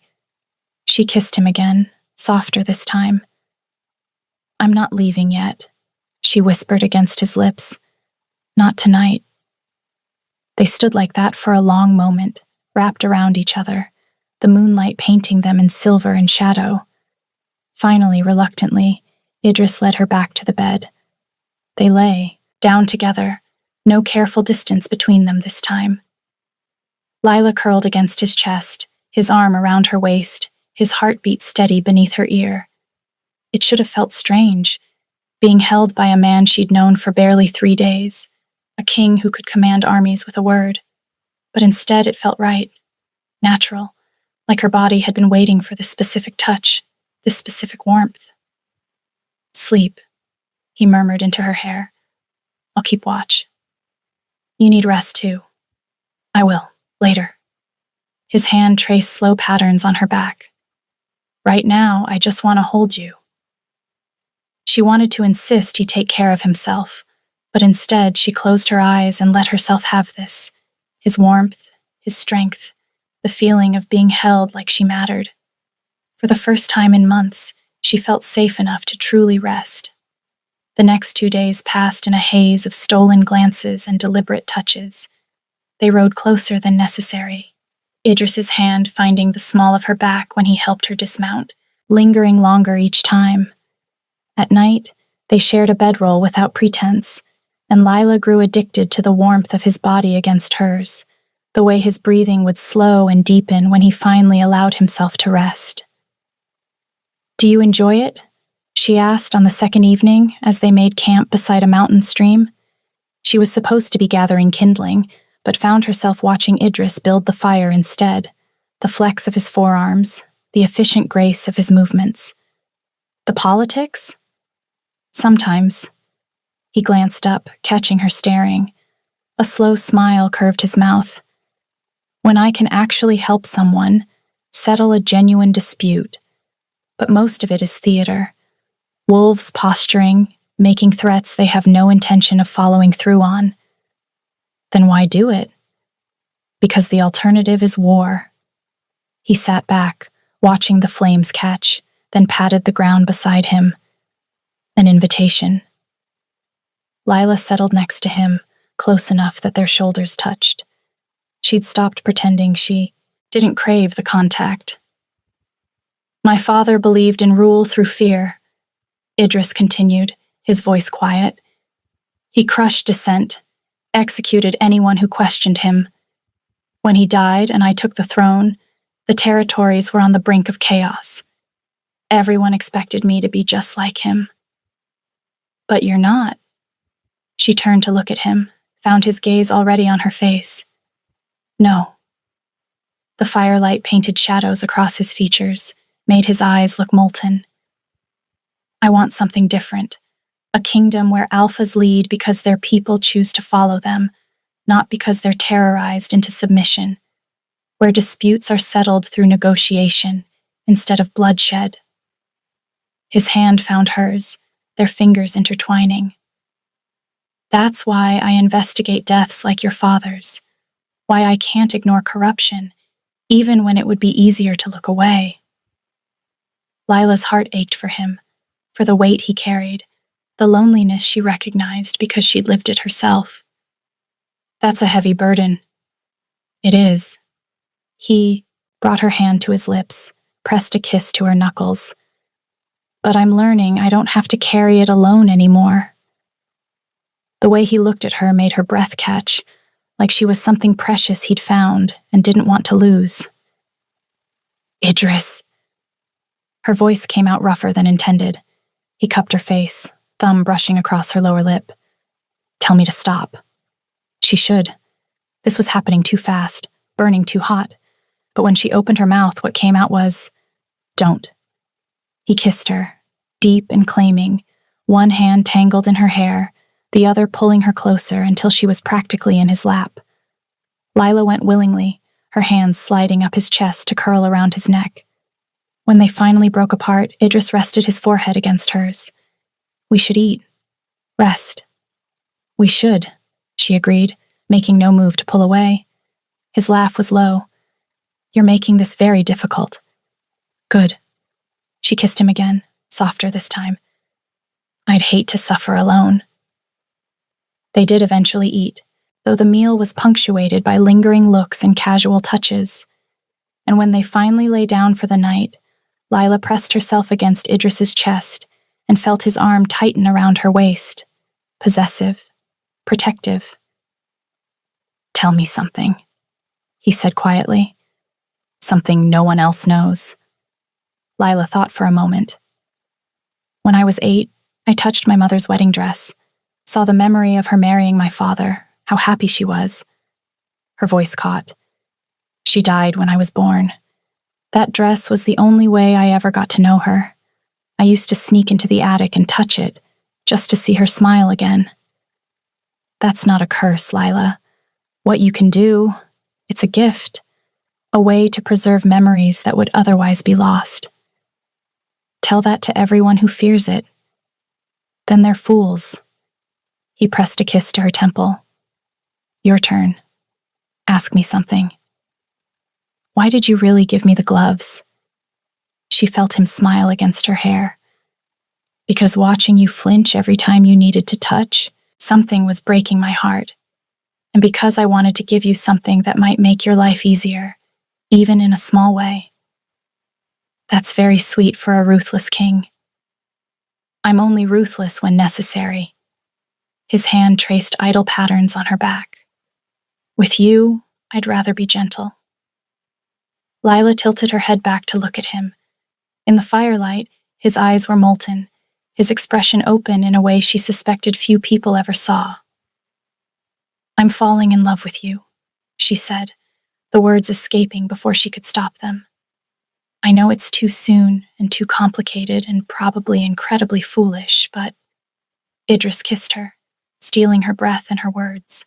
She kissed him again, softer this time. "I'm not leaving yet," she whispered against his lips. "Not tonight." They stood like that for a long moment, wrapped around each other, the moonlight painting them in silver and shadow. Finally, reluctantly, Idris led her back to the bed. They lay, down together, no careful distance between them this time. Lila curled against his chest, his arm around her waist, his heartbeat steady beneath her ear. It should have felt strange, being held by a man she'd known for barely 3 days, a king who could command armies with a word. But instead it felt right, natural, like her body had been waiting for this specific touch, this specific warmth. "Sleep," he murmured into her hair. "I'll keep watch." "You need rest too." "I will, later." His hand traced slow patterns on her back. "Right now, I just want to hold you." She wanted to insist he take care of himself, but instead she closed her eyes and let herself have this, his warmth, his strength, the feeling of being held like she mattered. For the first time in months, she felt safe enough to truly rest. The next 2 days passed in a haze of stolen glances and deliberate touches. They rode closer than necessary, Idris's hand finding the small of her back when he helped her dismount, lingering longer each time. At night, they shared a bedroll without pretense, and Lila grew addicted to the warmth of his body against hers, the way his breathing would slow and deepen when he finally allowed himself to rest. "Do you enjoy it?" she asked on the second evening as they made camp beside a mountain stream. She was supposed to be gathering kindling, but found herself watching Idris build the fire instead, the flex of his forearms, the efficient grace of his movements. "The politics?" "Sometimes." He glanced up, catching her staring. A slow smile curved his mouth. "When I can actually help someone, settle a genuine dispute. But most of it is theater. Wolves posturing, making threats they have no intention of following through on." "Then why do it?" "Because the alternative is war." He sat back, watching the flames catch, then patted the ground beside him. An invitation. Lila settled next to him, close enough that their shoulders touched. She'd stopped pretending she didn't crave the contact. "My father believed in rule through fear," Idris continued, his voice quiet. "He crushed dissent, executed anyone who questioned him. When he died and I took the throne, the territories were on the brink of chaos. Everyone expected me to be just like him." "But you're not." She turned to look at him, found his gaze already on her face. "No." The firelight painted shadows across his features, made his eyes look molten. "I want something different. A kingdom where alphas lead because their people choose to follow them, not because they're terrorized into submission. Where disputes are settled through negotiation instead of bloodshed." His hand found hers, their fingers intertwining. "That's why I investigate deaths like your father's. Why I can't ignore corruption, even when it would be easier to look away." Lila's heart ached for him, for the weight he carried, the loneliness she recognized because she'd lived it herself. "That's a heavy burden." "It is." He brought her hand to his lips, pressed a kiss to her knuckles. "But I'm learning I don't have to carry it alone anymore." The way he looked at her made her breath catch, like she was something precious he'd found and didn't want to lose. "Idris." Her voice came out rougher than intended. He cupped her face, thumb brushing across her lower lip. "Tell me to stop." She should. This was happening too fast, burning too hot. But when she opened her mouth, what came out was, "Don't." He kissed her, deep and claiming, one hand tangled in her hair, the other pulling her closer until she was practically in his lap. Lila went willingly, her hands sliding up his chest to curl around his neck. When they finally broke apart, Idris rested his forehead against hers. "We should eat. Rest." "We should," she agreed, making no move to pull away. His laugh was low. "You're making this very difficult." "Good." She kissed him again, softer this time. "I'd hate to suffer alone." They did eventually eat, though the meal was punctuated by lingering looks and casual touches. And when they finally lay down for the night, Lila pressed herself against Idris's chest and felt his arm tighten around her waist, possessive, protective. "Tell me something," he said quietly. Something no one else knows. Lila thought for a moment. When I was 8, I touched my mother's wedding dress, saw the memory of her marrying my father, how happy she was. Her voice caught. She died when I was born. That dress was the only way I ever got to know her. I used to sneak into the attic and touch it, just to see her smile again. That's not a curse, Lila. What you can do, it's a gift, a way to preserve memories that would otherwise be lost. Tell that to everyone who fears it. Then they're fools. He pressed a kiss to her temple. Your turn. Ask me something. Why did you really give me the gloves? She felt him smile against her hair. Because watching you flinch every time you needed to touch, something was breaking my heart. And because I wanted to give you something that might make your life easier, even in a small way. That's very sweet for a ruthless king. I'm only ruthless when necessary. His hand traced idle patterns on her back. With you, I'd rather be gentle. Lila tilted her head back to look at him. In the firelight, his eyes were molten, his expression open in a way she suspected few people ever saw. I'm falling in love with you, she said, the words escaping before she could stop them. I know it's too soon and too complicated and probably incredibly foolish, but Idris kissed her, stealing her breath and her words.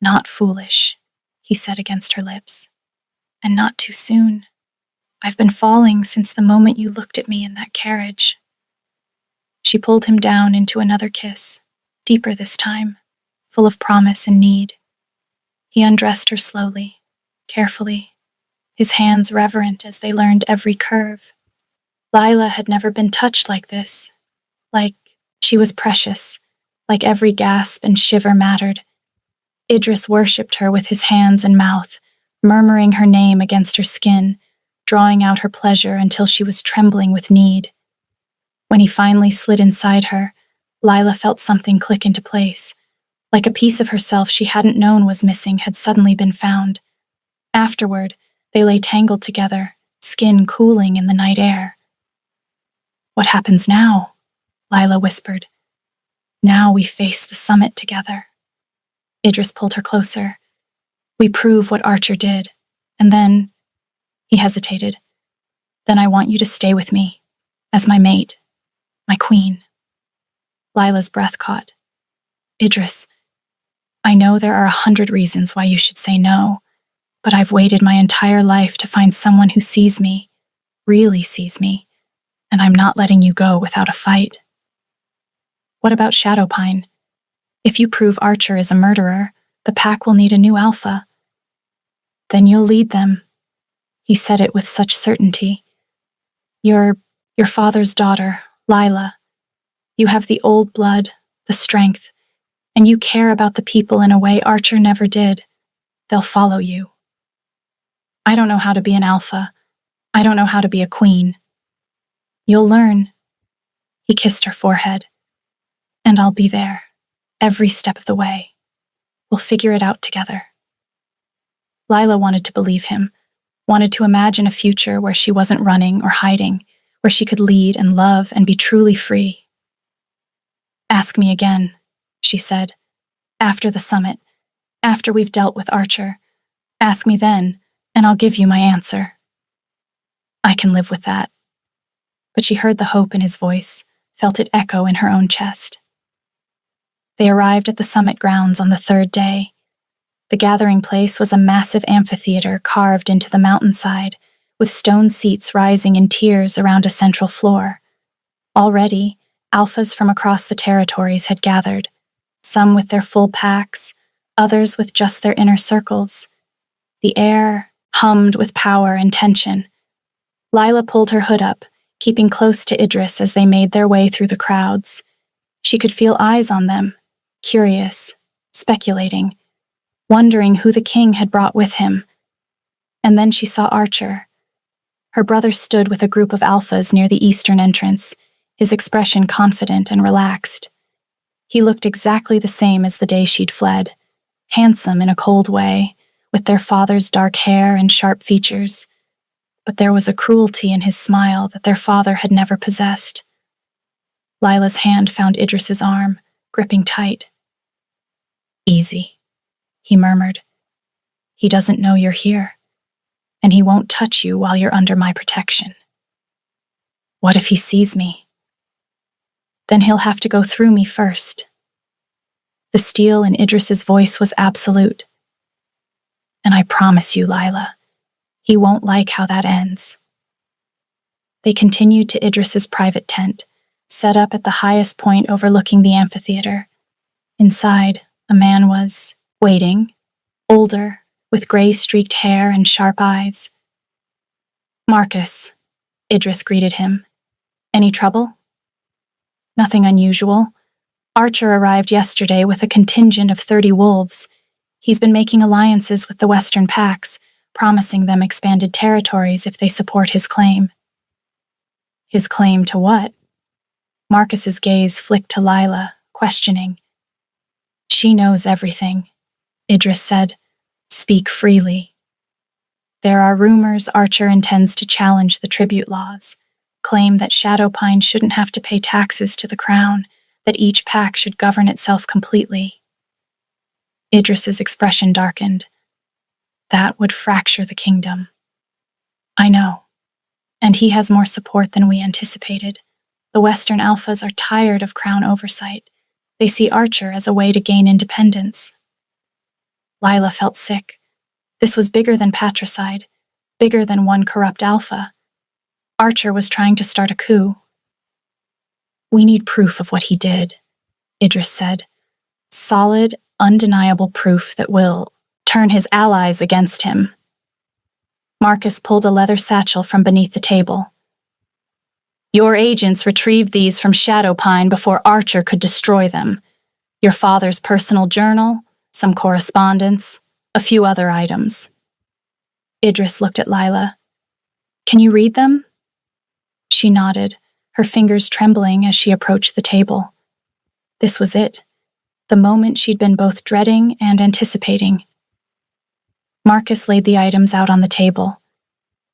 Not foolish, he said against her lips. And not too soon. I've been falling since the moment you looked at me in that carriage. She pulled him down into another kiss, deeper this time, full of promise and need. He undressed her slowly, carefully, his hands reverent as they learned every curve. Lila had never been touched like this, like she was precious, like every gasp and shiver mattered. Idris worshipped her with his hands and mouth, murmuring her name against her skin, drawing out her pleasure until she was trembling with need. When he finally slid inside her, Lila felt something click into place, like a piece of herself she hadn't known was missing had suddenly been found. Afterward, they lay tangled together, skin cooling in the night air. What happens now? Lila whispered. Now we face the summit together. Idris pulled her closer. We prove what Archer did, and then, he hesitated, then I want you to stay with me, as my mate, my queen. Lila's breath caught. Idris, I know there are 100 reasons why you should say no, but I've waited my entire life to find someone who sees me, really sees me, and I'm not letting you go without a fight. What about Shadowpine? If you prove Archer is a murderer, the pack will need a new alpha. Then you'll lead them. He said it with such certainty. You're your father's daughter, Lila. You have the old blood, the strength, and you care about the people in a way Archer never did. They'll follow you. I don't know how to be an alpha. I don't know how to be a queen. You'll learn. He kissed her forehead. And I'll be there, every step of the way. We'll figure it out together. Lila wanted to believe him, wanted to imagine a future where she wasn't running or hiding, where she could lead and love and be truly free. Ask me again, she said, after the summit, after we've dealt with Archer. Ask me then, and I'll give you my answer. I can live with that. But she heard the hope in his voice, felt it echo in her own chest. They arrived at the summit grounds on the 3rd day. The gathering place was a massive amphitheater carved into the mountainside, with stone seats rising in tiers around a central floor. Already, alphas from across the territories had gathered, some with their full packs, others with just their inner circles. The air hummed with power and tension. Lila pulled her hood up, keeping close to Idris as they made their way through the crowds. She could feel eyes on them, curious, speculating, wondering who the king had brought with him. And then she saw Archer. Her brother stood with a group of alphas near the eastern entrance, his expression confident and relaxed. He looked exactly the same as the day she'd fled, handsome in a cold way, with their father's dark hair and sharp features. But there was a cruelty in his smile that their father had never possessed. Lila's hand found Idris's arm, gripping tight. "Easy," he murmured. "He doesn't know you're here, and he won't touch you while you're under my protection." "What if he sees me?" "Then he'll have to go through me first." The steel in Idris's voice was absolute. "And I promise you, Lila, he won't like how that ends." They continued to Idris's private tent, set up at the highest point overlooking the amphitheater. Inside, a man was waiting, older, with gray-streaked hair and sharp eyes. "Marcus," Idris greeted him. "Any trouble?" "Nothing unusual. Archer arrived yesterday with a contingent of 30 wolves. He's been making alliances with the Western packs, promising them expanded territories if they support his claim." "His claim to what?" Marcus's gaze flicked to Lila, questioning. "She knows everything," Idris said. "Speak freely." "There are rumors Archer intends to challenge the tribute laws, claim that Shadowpine shouldn't have to pay taxes to the crown, that each pack should govern itself completely." Idris's expression darkened. "That would fracture the kingdom." "I know. And he has more support than we anticipated. The Western Alphas are tired of crown oversight. They see Archer as a way to gain independence." Lila felt sick. This was bigger than patricide, bigger than one corrupt alpha. Archer was trying to start a coup. "We need proof of what he did," Idris said. "Solid, undeniable proof that will turn his allies against him." Marcus pulled a leather satchel from beneath the table. "Your agents retrieved these from Shadowpine before Archer could destroy them. Your father's personal journal, some correspondence, a few other items." Idris looked at Lila. "Can you read them?" She nodded, her fingers trembling as she approached the table. This was it, the moment she'd been both dreading and anticipating. Marcus laid the items out on the table.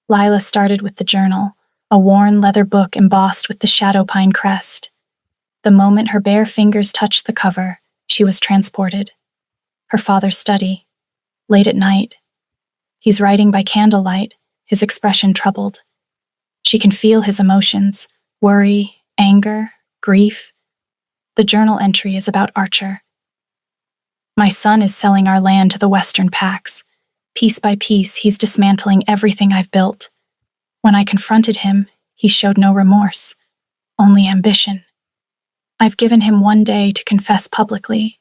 Lila started with the journal, a worn leather book embossed with the Shadowpine crest. The moment her bare fingers touched the cover, she was transported. Her father's study, late at night. He's writing by candlelight, his expression troubled. She can feel his emotions, worry, anger, grief. The journal entry is about Archer. "My son is selling our land to the Western packs. Piece by piece, he's dismantling everything I've built. When I confronted him, he showed no remorse, only ambition. I've given him one day to confess publicly,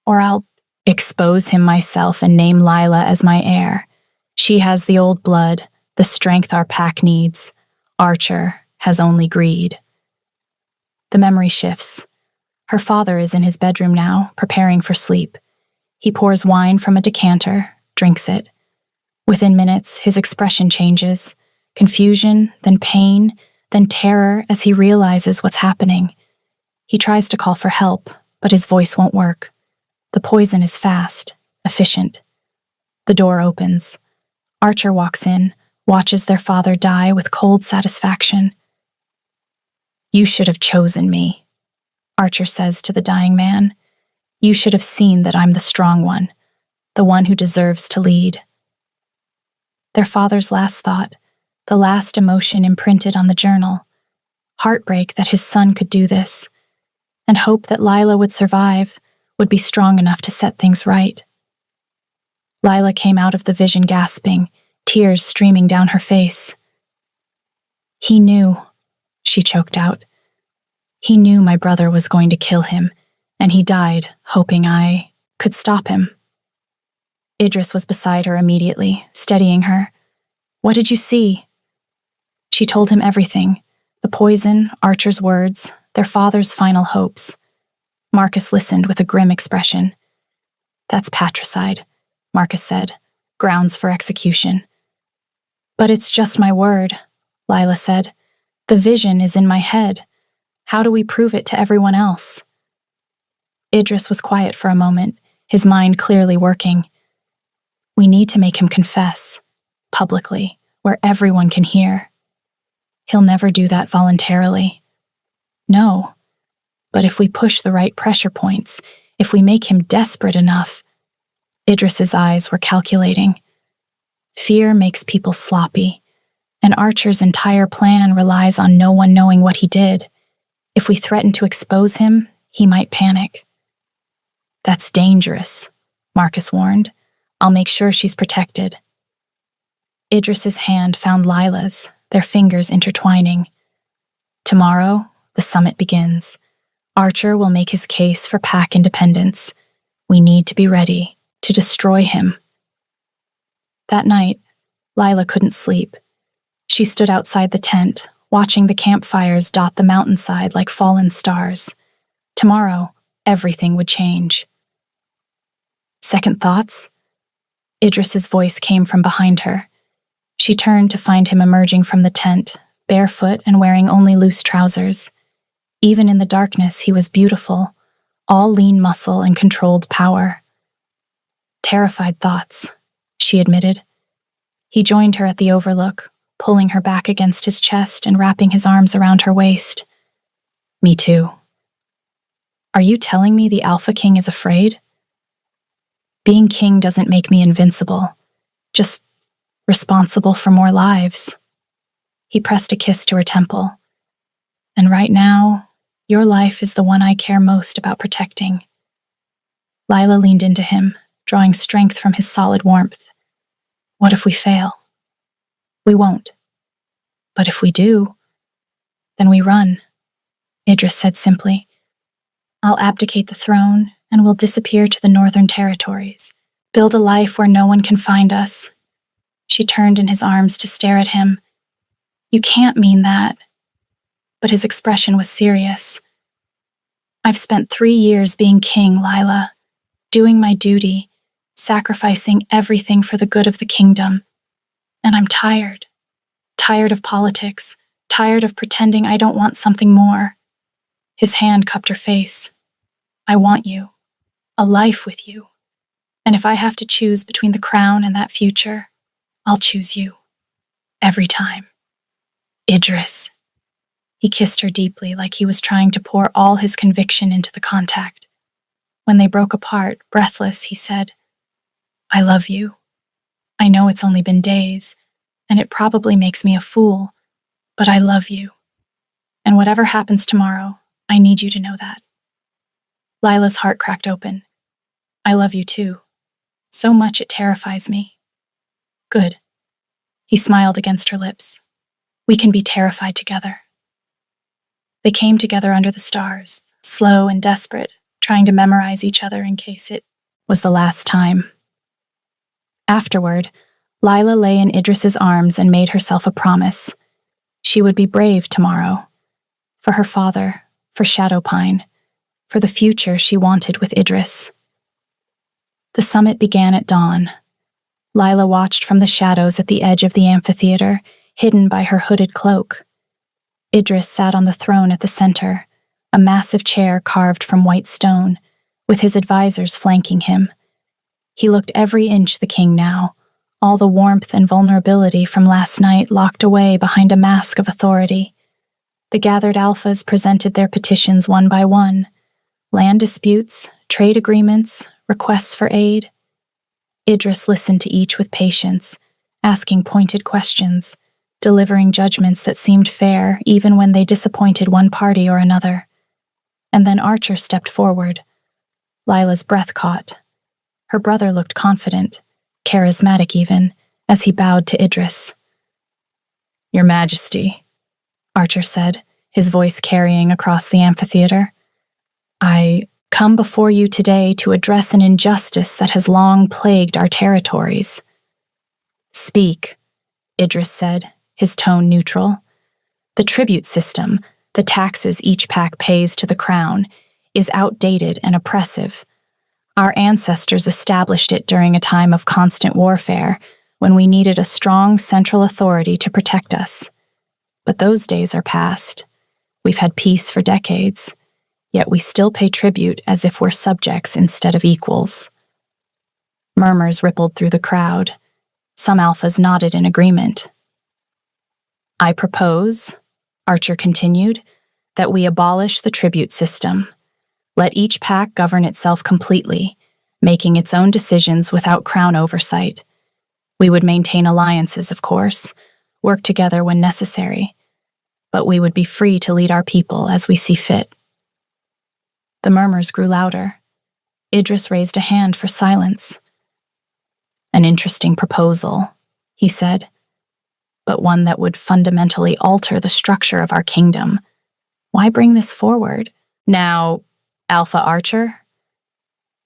or I'll expose him myself and name Lila as my heir. She has the old blood, the strength our pack needs. Archer has only greed." The memory shifts. Her father is in his bedroom now, preparing for sleep. He pours wine from a decanter, drinks it. Within minutes, his expression changes. Confusion, then pain, then terror as he realizes what's happening. He tries to call for help, but his voice won't work. The poison is fast, efficient. The door opens. Archer walks in, watches their father die with cold satisfaction. "You should have chosen me," Archer says to the dying man. "You should have seen that I'm the strong one, the one who deserves to lead." Their father's last thought, the last emotion imprinted on the journal. Heartbreak that his son could do this, and hope that Lila would survive, would be strong enough to set things right. Lila came out of the vision gasping, tears streaming down her face. "He knew," she choked out. "He knew my brother was going to kill him, and he died hoping I could stop him." Idris was beside her immediately, steadying her. "What did you see?" She told him everything, the poison, Archer's words, their father's final hopes. Marcus listened with a grim expression. "That's patricide," Marcus said, "grounds for execution." "But it's just my word," Lila said. "The vision is in my head. How do we prove it to everyone else?" Idris was quiet for a moment, his mind clearly working. We need to make him confess, publicly, where everyone can hear. He'll never do that voluntarily. No, but if we push the right pressure points, if we make him desperate enough. Idris's eyes were calculating. Fear makes people sloppy, and Archer's entire plan relies on no one knowing what he did. If we threaten to expose him, he might panic. That's dangerous, Marcus warned. I'll make sure she's protected. Idris's hand found Lila's, their fingers intertwining. Tomorrow, the summit begins. Archer will make his case for pack independence. We need to be ready to destroy him. That night, Lila couldn't sleep. She stood outside the tent, watching the campfires dot the mountainside like fallen stars. Tomorrow, everything would change. Second thoughts? Idris's voice came from behind her. She turned to find him emerging from the tent, barefoot and wearing only loose trousers. Even in the darkness, he was beautiful, all lean muscle and controlled power. Terrified thoughts, she admitted. He joined her at the overlook, pulling her back against his chest and wrapping his arms around her waist. Me too. Are you telling me the Alpha King is afraid? Being king doesn't make me invincible, just responsible for more lives. He pressed a kiss to her temple. And right now, your life is the one I care most about protecting. Lila leaned into him, drawing strength from his solid warmth. What if we fail? We won't. But if we do, then we run, Idris said simply. I'll abdicate the throne, and we'll disappear to the northern territories, build a life where no one can find us. She turned in his arms to stare at him. You can't mean that. But his expression was serious. I've spent 3 years being king, Lila, doing my duty, sacrificing everything for the good of the kingdom. And I'm tired. Tired of politics, tired of pretending I don't want something more. His hand cupped her face. I want you. A life with you. And if I have to choose between the crown and that future, I'll choose you. Every time. Idris. He kissed her deeply, like he was trying to pour all his conviction into the contact. When they broke apart, breathless, he said, I love you. I know it's only been days, and it probably makes me a fool, but I love you. And whatever happens tomorrow, I need you to know that. Lila's heart cracked open. I love you too. So much it terrifies me. Good. He smiled against her lips. We can be terrified together. They came together under the stars, slow and desperate, trying to memorize each other in case it was the last time. Afterward, Lila lay in Idris's arms and made herself a promise. She would be brave tomorrow. For her father, for Shadowpine, for the future she wanted with Idris. The summit began at dawn. Lila watched from the shadows at the edge of the amphitheater, hidden by her hooded cloak. Idris sat on the throne at the center, a massive chair carved from white stone, with his advisors flanking him. He looked every inch the king now, all the warmth and vulnerability from last night locked away behind a mask of authority. The gathered alphas presented their petitions one by one. Land disputes, trade agreements, requests for aid. Idris listened to each with patience, asking pointed questions, delivering judgments that seemed fair even when they disappointed one party or another. And then Archer stepped forward. Lila's breath caught. Her brother looked confident, charismatic even, as he bowed to Idris. Your Majesty, Archer said, his voice carrying across the amphitheater. I come before you today to address an injustice that has long plagued our territories. Speak, Idris said, his tone neutral. The tribute system, the taxes each pack pays to the crown, is outdated and oppressive. Our ancestors established it during a time of constant warfare, when we needed a strong central authority to protect us. But those days are past. We've had peace for decades, yet we still pay tribute as if we're subjects instead of equals. Murmurs rippled through the crowd. Some alphas nodded in agreement. I propose, Archer continued, that we abolish the tribute system. Let each pack govern itself completely, making its own decisions without crown oversight. We would maintain alliances, of course, work together when necessary, but we would be free to lead our people as we see fit. The murmurs grew louder. Idris raised a hand for silence. An interesting proposal, he said, but one that would fundamentally alter the structure of our kingdom. Why bring this forward? Now, Alpha Archer?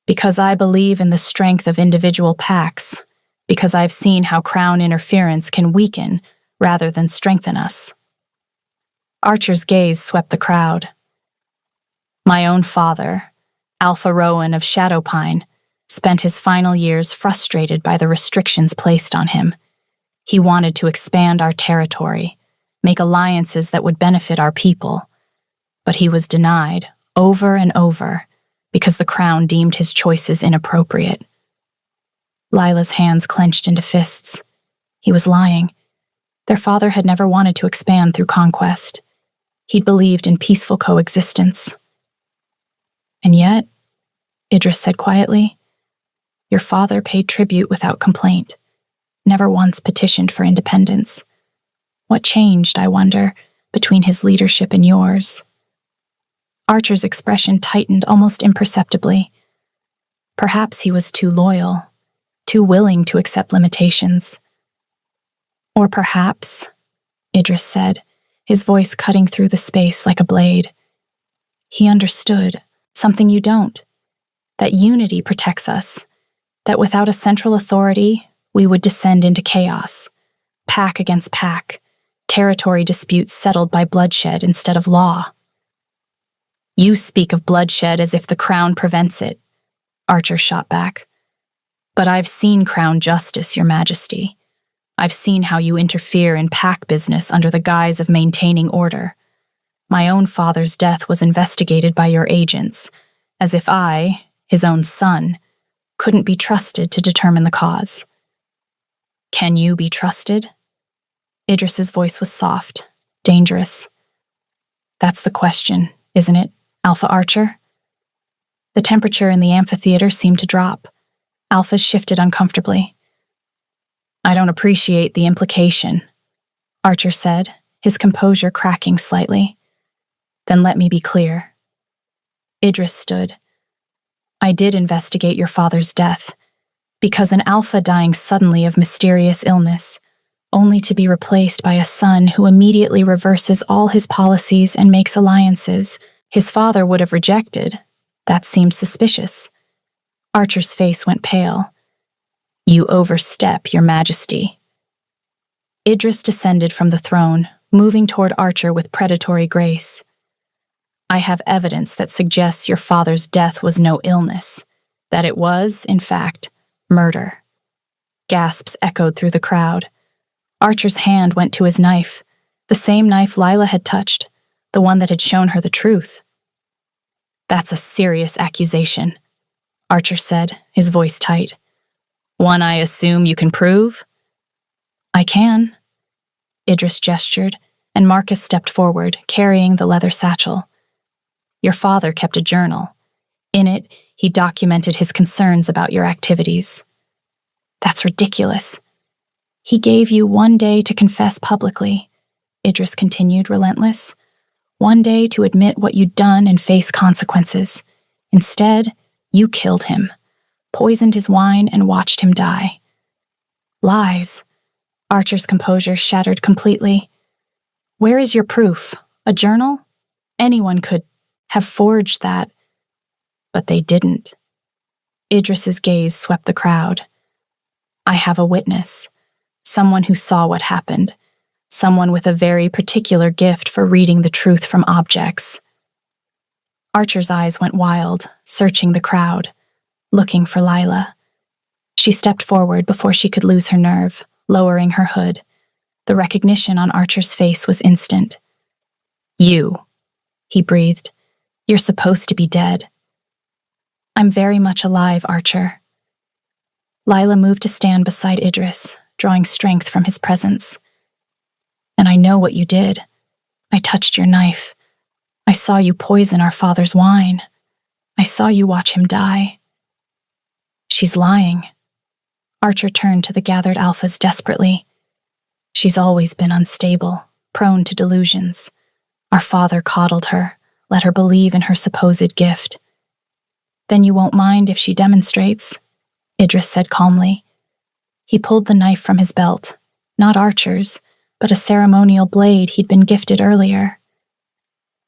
Because I believe in the strength of individual packs, because I've seen how crown interference can weaken rather than strengthen us. Archer's gaze swept the crowd. My own father, Alpha Rowan of Shadowpine, spent his final years frustrated by the restrictions placed on him. He wanted to expand our territory, make alliances that would benefit our people, but he was denied over and over because the crown deemed his choices inappropriate. Lila's hands clenched into fists. He was lying. Their father had never wanted to expand through conquest. He'd believed in peaceful coexistence. And yet, Idris said quietly, your father paid tribute without complaint, never once petitioned for independence. What changed, I wonder, between his leadership and yours? Archer's expression tightened almost imperceptibly. Perhaps he was too loyal, too willing to accept limitations. Or perhaps, Idris said, his voice cutting through the space like a blade, he understood something you don't, that unity protects us, that without a central authority, we would descend into chaos, pack against pack, territory disputes settled by bloodshed instead of law. You speak of bloodshed as if the crown prevents it, Archer shot back. But I've seen crown justice, Your Majesty. I've seen how you interfere in pack business under the guise of maintaining order. My own father's death was investigated by your agents, as if I, his own son, couldn't be trusted to determine the cause. Can you be trusted? Idris's voice was soft, dangerous. That's the question, isn't it, Alpha Archer? The temperature in the amphitheater seemed to drop. Alphas shifted uncomfortably. I don't appreciate the implication, Archer said, his composure cracking slightly. Then let me be clear. Idris stood. I did investigate your father's death, because an alpha dying suddenly of mysterious illness, only to be replaced by a son who immediately reverses all his policies and makes alliances his father would have rejected, that seemed suspicious. Archer's face went pale. You overstep, Your Majesty. Idris descended from the throne, moving toward Archer with predatory grace. I have evidence that suggests your father's death was no illness, that it was, in fact, murder. Gasps echoed through the crowd. Archer's hand went to his knife, the same knife Lila had touched, the one that had shown her the truth. That's a serious accusation, Archer said, his voice tight. One I assume you can prove? I can. Idris gestured, and Marcus stepped forward, carrying the leather satchel. Your father kept a journal. In it, he documented his concerns about your activities. That's ridiculous. He gave you 1 day to confess publicly, Idris continued, relentless. 1 day to admit what you'd done and face consequences. Instead, you killed him, poisoned his wine, and watched him die. Lies. Archer's composure shattered completely. Where is your proof? A journal? Anyone could have forged that. But they didn't. Idris's gaze swept the crowd. I have a witness. Someone who saw what happened. Someone with a very particular gift for reading the truth from objects. Archer's eyes went wild, searching the crowd, looking for Lila. She stepped forward before she could lose her nerve, lowering her hood. The recognition on Archer's face was instant. You, he breathed. You're supposed to be dead. I'm very much alive, Archer. Lila moved to stand beside Idris, drawing strength from his presence. And I know what you did. I touched your knife. I saw you poison our father's wine. I saw you watch him die. She's lying. Archer turned to the gathered alphas desperately. She's always been unstable, prone to delusions. Our father coddled her, let her believe in her supposed gift. Then you won't mind if she demonstrates, Idris said calmly. He pulled the knife from his belt, not Archer's, but a ceremonial blade he'd been gifted earlier.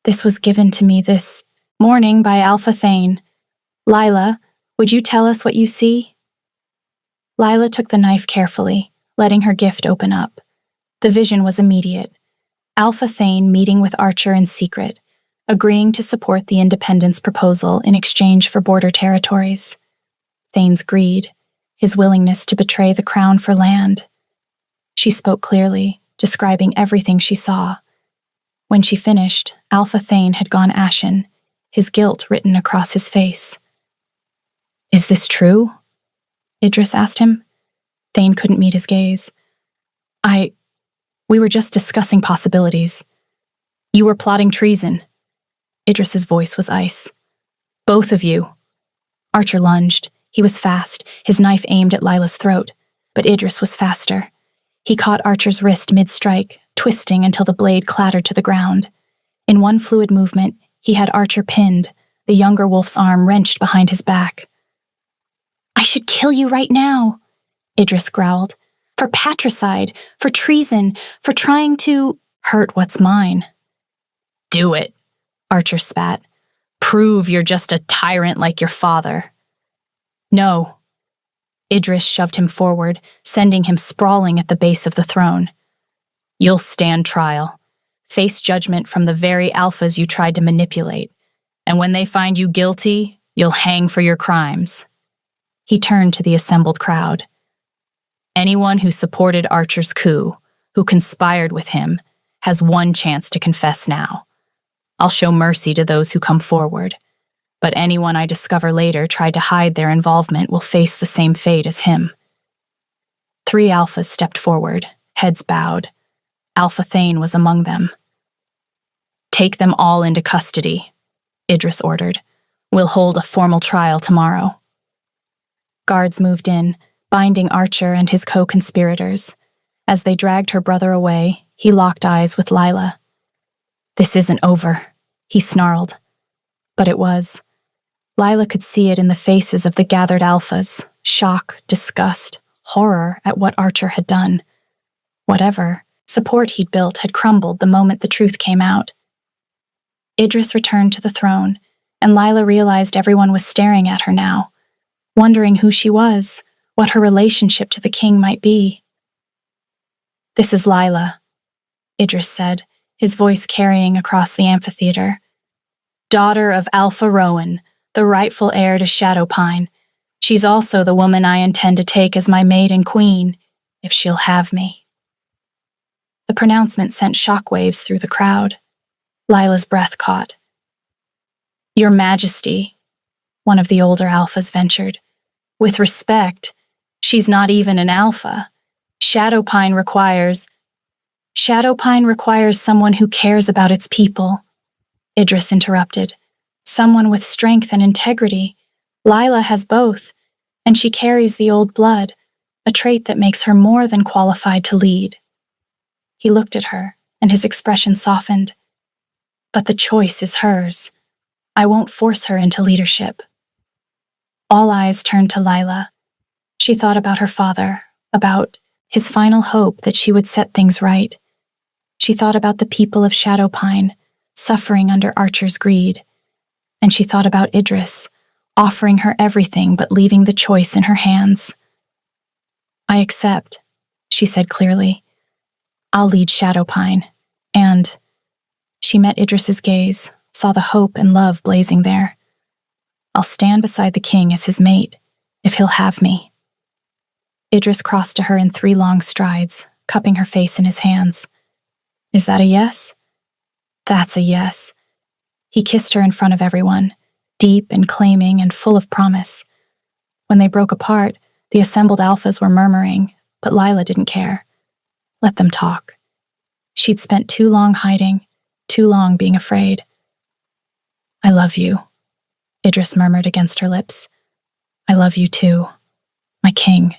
This was given to me this morning by Alpha Thane. Lila, would you tell us what you see? Lila took the knife carefully, letting her gift open up. The vision was immediate. Alpha Thane meeting with Archer in secret, agreeing to support the independence proposal in exchange for border territories. Thane's greed, his willingness to betray the crown for land. She spoke clearly, describing everything she saw. When she finished, Alpha Thane had gone ashen, his guilt written across his face. Is this true? Idris asked him. Thane couldn't meet his gaze. We were just discussing possibilities. You were plotting treason. Idris's voice was ice. Both of you. Archer lunged. He was fast, his knife aimed at Lila's throat, but Idris was faster. He caught Archer's wrist mid-strike, twisting until the blade clattered to the ground. In one fluid movement, he had Archer pinned, the younger wolf's arm wrenched behind his back. I should kill you right now, Idris growled. For patricide, for treason, for trying to hurt what's mine. Do it, Archer spat. Prove you're just a tyrant like your father. No. Idris shoved him forward, sending him sprawling at the base of the throne. You'll stand trial. Face judgment from the very alphas you tried to manipulate. And when they find you guilty, you'll hang for your crimes. He turned to the assembled crowd. Anyone who supported Archer's coup, who conspired with him, has one chance to confess now. I'll show mercy to those who come forward, but anyone I discover later tried to hide their involvement will face the same fate as him. 3 alphas stepped forward, heads bowed. Alpha Thane was among them. Take them all into custody, Idris ordered. We'll hold a formal trial tomorrow. Guards moved in, binding Archer and his co-conspirators. As they dragged her brother away, he locked eyes with Lila. This isn't over, he snarled. But it was. Lila could see it in the faces of the gathered alphas, shock, disgust, horror at what Archer had done. Whatever support he'd built had crumbled the moment the truth came out. Idris returned to the throne, and Lila realized everyone was staring at her now, wondering who she was, what her relationship to the king might be. This is Lila, Idris said, his voice carrying across the amphitheater. Daughter of Alpha Rowan, the rightful heir to Shadowpine. She's also the woman I intend to take as my maid and queen, if she'll have me. The pronouncement sent shockwaves through the crowd. Lila's breath caught. Your Majesty, one of the older alphas ventured. With respect, she's not even an alpha. Shadowpine requires someone who cares about its people, Idris interrupted. Someone with strength and integrity. Lila has both, and she carries the old blood, a trait that makes her more than qualified to lead. He looked at her, and his expression softened. But the choice is hers. I won't force her into leadership. All eyes turned to Lila. She thought about her father, about his final hope that she would set things right. She thought about the people of Shadowpine, suffering under Archer's greed. And she thought about Idris, offering her everything but leaving the choice in her hands. I accept, she said clearly. I'll lead Shadowpine, and she met Idris's gaze, saw the hope and love blazing there. I'll stand beside the king as his mate, if he'll have me. Idris crossed to her in 3 long strides, cupping her face in his hands. Is that a yes? That's a yes. He kissed her in front of everyone, deep and claiming and full of promise. When they broke apart, The assembled alphas were murmuring, but Lila didn't care. Let them talk. She'd spent too long hiding, too long being afraid. I love you, Idris murmured against her lips. I love you too, my king,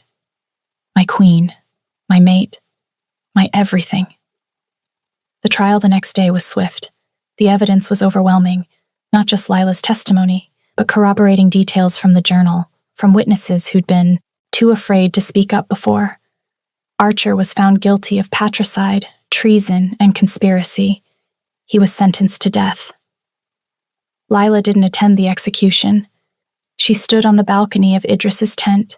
my queen, my mate, my everything. The trial the next day was swift. The evidence was overwhelming, not just Lila's testimony, but corroborating details from the journal, from witnesses who'd been too afraid to speak up before. Archer was found guilty of patricide, treason, and conspiracy. He was sentenced to death. Lila didn't attend the execution. She stood on the balcony of Idris's tent,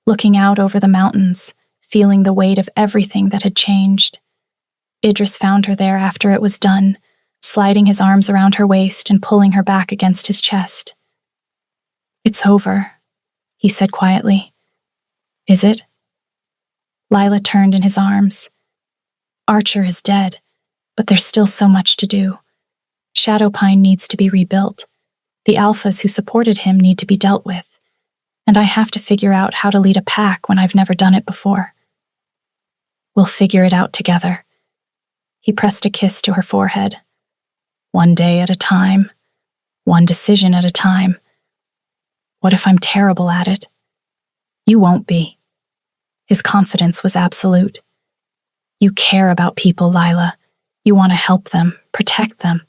looking out over the mountains, feeling the weight of everything that had changed. Idris found her there after it was done, sliding his arms around her waist and pulling her back against his chest. It's over, he said quietly. Is it? Lila turned in his arms. Archer is dead, but there's still so much to do. Shadowpine needs to be rebuilt. The alphas who supported him need to be dealt with. And I have to figure out how to lead a pack when I've never done it before. We'll figure it out together. He pressed a kiss to her forehead. One day at a time. One decision at a time. What if I'm terrible at it? You won't be. His confidence was absolute. You care about people, Lila. You want to help them, protect them.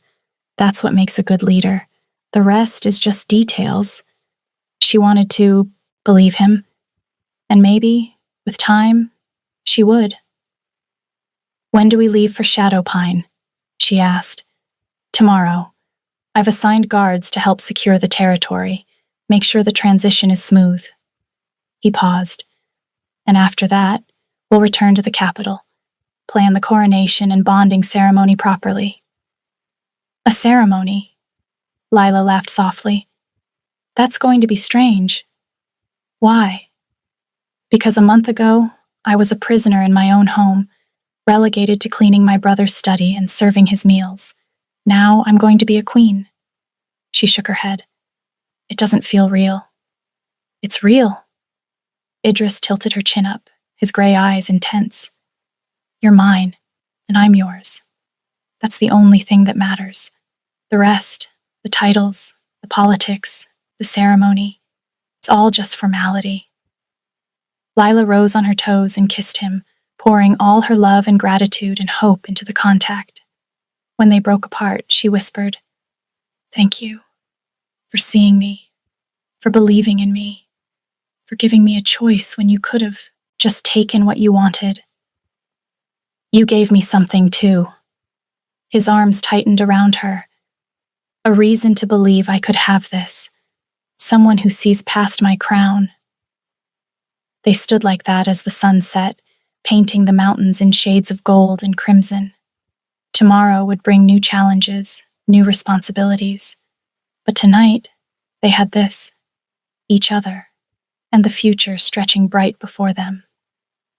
That's what makes a good leader. The rest is just details. She wanted to believe him, and maybe, with time, she would. When do we leave for Shadowpine? She asked. Tomorrow. I've assigned guards to help secure the territory, make sure the transition is smooth. He paused. And after that, we'll return to the capital, plan the coronation and bonding ceremony properly. A ceremony? Lila laughed softly. That's going to be strange. Why? Because a month ago, I was a prisoner in my own home, relegated to cleaning my brother's study and serving his meals. Now I'm going to be a queen. She shook her head. It doesn't feel real. It's real. Idris tilted her chin up, his gray eyes intense. You're mine, and I'm yours. That's the only thing that matters. The rest, the titles, the politics, the ceremony, it's all just formality. Lila rose on her toes and kissed him, pouring all her love and gratitude and hope into the contact. When they broke apart, she whispered, Thank you for seeing me, for believing in me, for giving me a choice when you could have just taken what you wanted. You gave me something too. His arms tightened around her. A reason to believe I could have this. Someone who sees past my crown. They stood like that as the sun set, painting the mountains in shades of gold and crimson. Tomorrow would bring new challenges, new responsibilities. But tonight, they had this, each other, and the future stretching bright before them.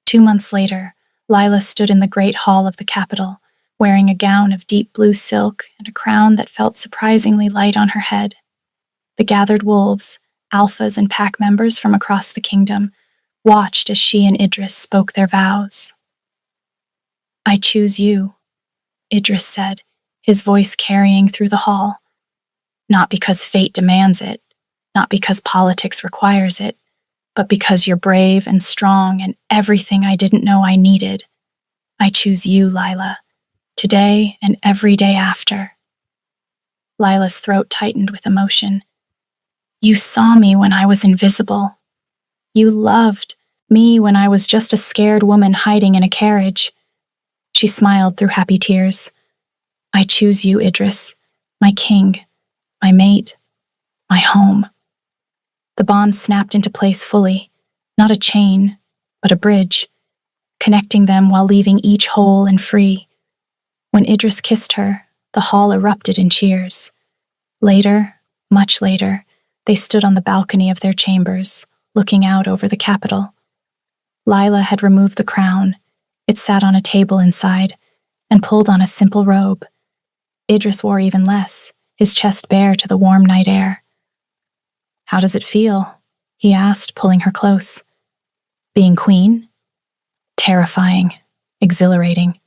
2 months later, Lila stood in the great hall of the capital, wearing a gown of deep blue silk and a crown that felt surprisingly light on her head. The gathered wolves, alphas and pack members from across the kingdom, watched as she and Idris spoke their vows. I choose you, Idris said, his voice carrying through the hall. Not because fate demands it, not because politics requires it, but because you're brave and strong and everything I didn't know I needed. I choose you, Lila, today and every day after. Lila's throat tightened with emotion. You saw me when I was invisible. You loved me when I was just a scared woman hiding in a carriage. She smiled through happy tears. I choose you, Idris, my king, my mate, my home. The bond snapped into place fully, not a chain, but a bridge, connecting them while leaving each whole and free. When Idris kissed her, the hall erupted in cheers. Later, much later, they stood on the balcony of their chambers, looking out over the capital. Lila had removed the crown. It sat on a table inside, and pulled on a simple robe. Idris wore even less, his chest bare to the warm night air. How does it feel? He asked, pulling her close. Being queen? Terrifying. Exhilarating.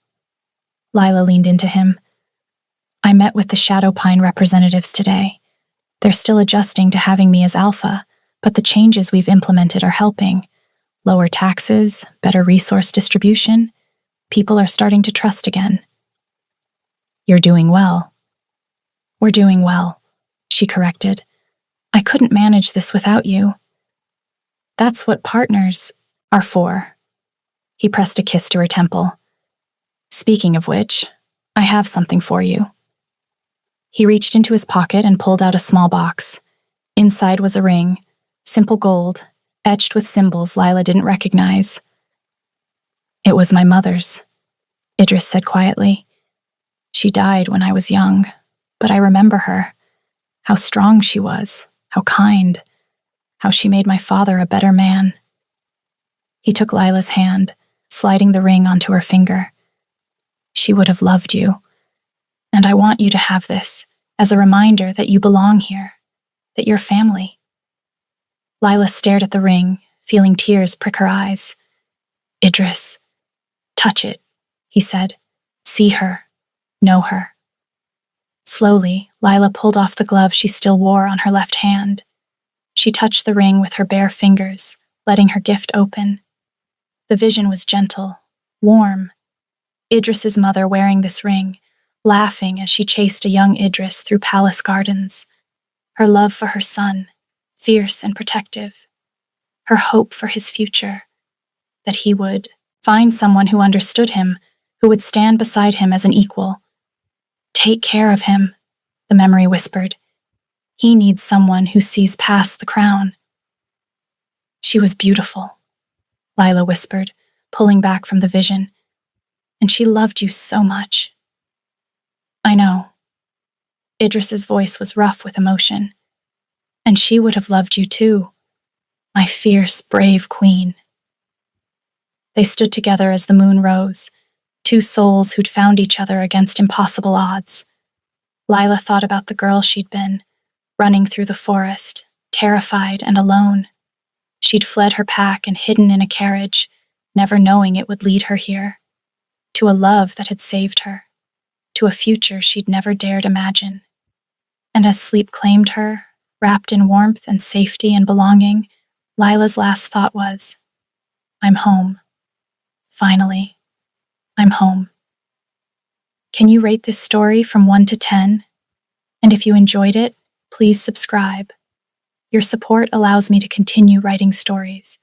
Lila leaned into him. I met with the Shadow Pine representatives today. They're still adjusting to having me as alpha, but the changes we've implemented are helping. Lower taxes, better resource distribution. People are starting to trust again. You're doing well. We're doing well, she corrected. I couldn't manage this without you. That's what partners are for. He pressed a kiss to her temple. Speaking of which, I have something for you. He reached into his pocket and pulled out a small box. Inside was a ring, simple gold, etched with symbols Lila didn't recognize. It was my mother's, Idris said quietly. She died when I was young, but I remember her. How strong she was, how kind, how she made my father a better man. He took Lila's hand, sliding the ring onto her finger. She would have loved you, and I want you to have this as a reminder that you belong here, that you're family. Lila stared at the ring, feeling tears prick her eyes. Idris, touch it, he said. See her, know her. Slowly, Lila pulled off the glove she still wore on her left hand. She touched the ring with her bare fingers, letting her gift open. The vision was gentle, warm. Idris's mother wearing this ring, laughing as she chased a young Idris through palace gardens. Her love for her son, fierce and protective. Her hope for his future, that he would find someone who understood him, who would stand beside him as an equal. Take care of him, the memory whispered. He needs someone who sees past the crown. She was beautiful, Lila whispered, pulling back from the vision. And she loved you so much. I know. Idris's voice was rough with emotion. And she would have loved you too, my fierce, brave queen. They stood together as the moon rose, two souls who'd found each other against impossible odds. Lila thought about the girl she'd been, running through the forest, terrified and alone. She'd fled her pack and hidden in a carriage, never knowing it would lead her here, to a love that had saved her, to a future she'd never dared imagine. And as sleep claimed her, wrapped in warmth and safety and belonging, Lila's last thought was, I'm home. Finally, I'm home. Can you rate this story from 1 to 10? And if you enjoyed it, please subscribe. Your support allows me to continue writing stories.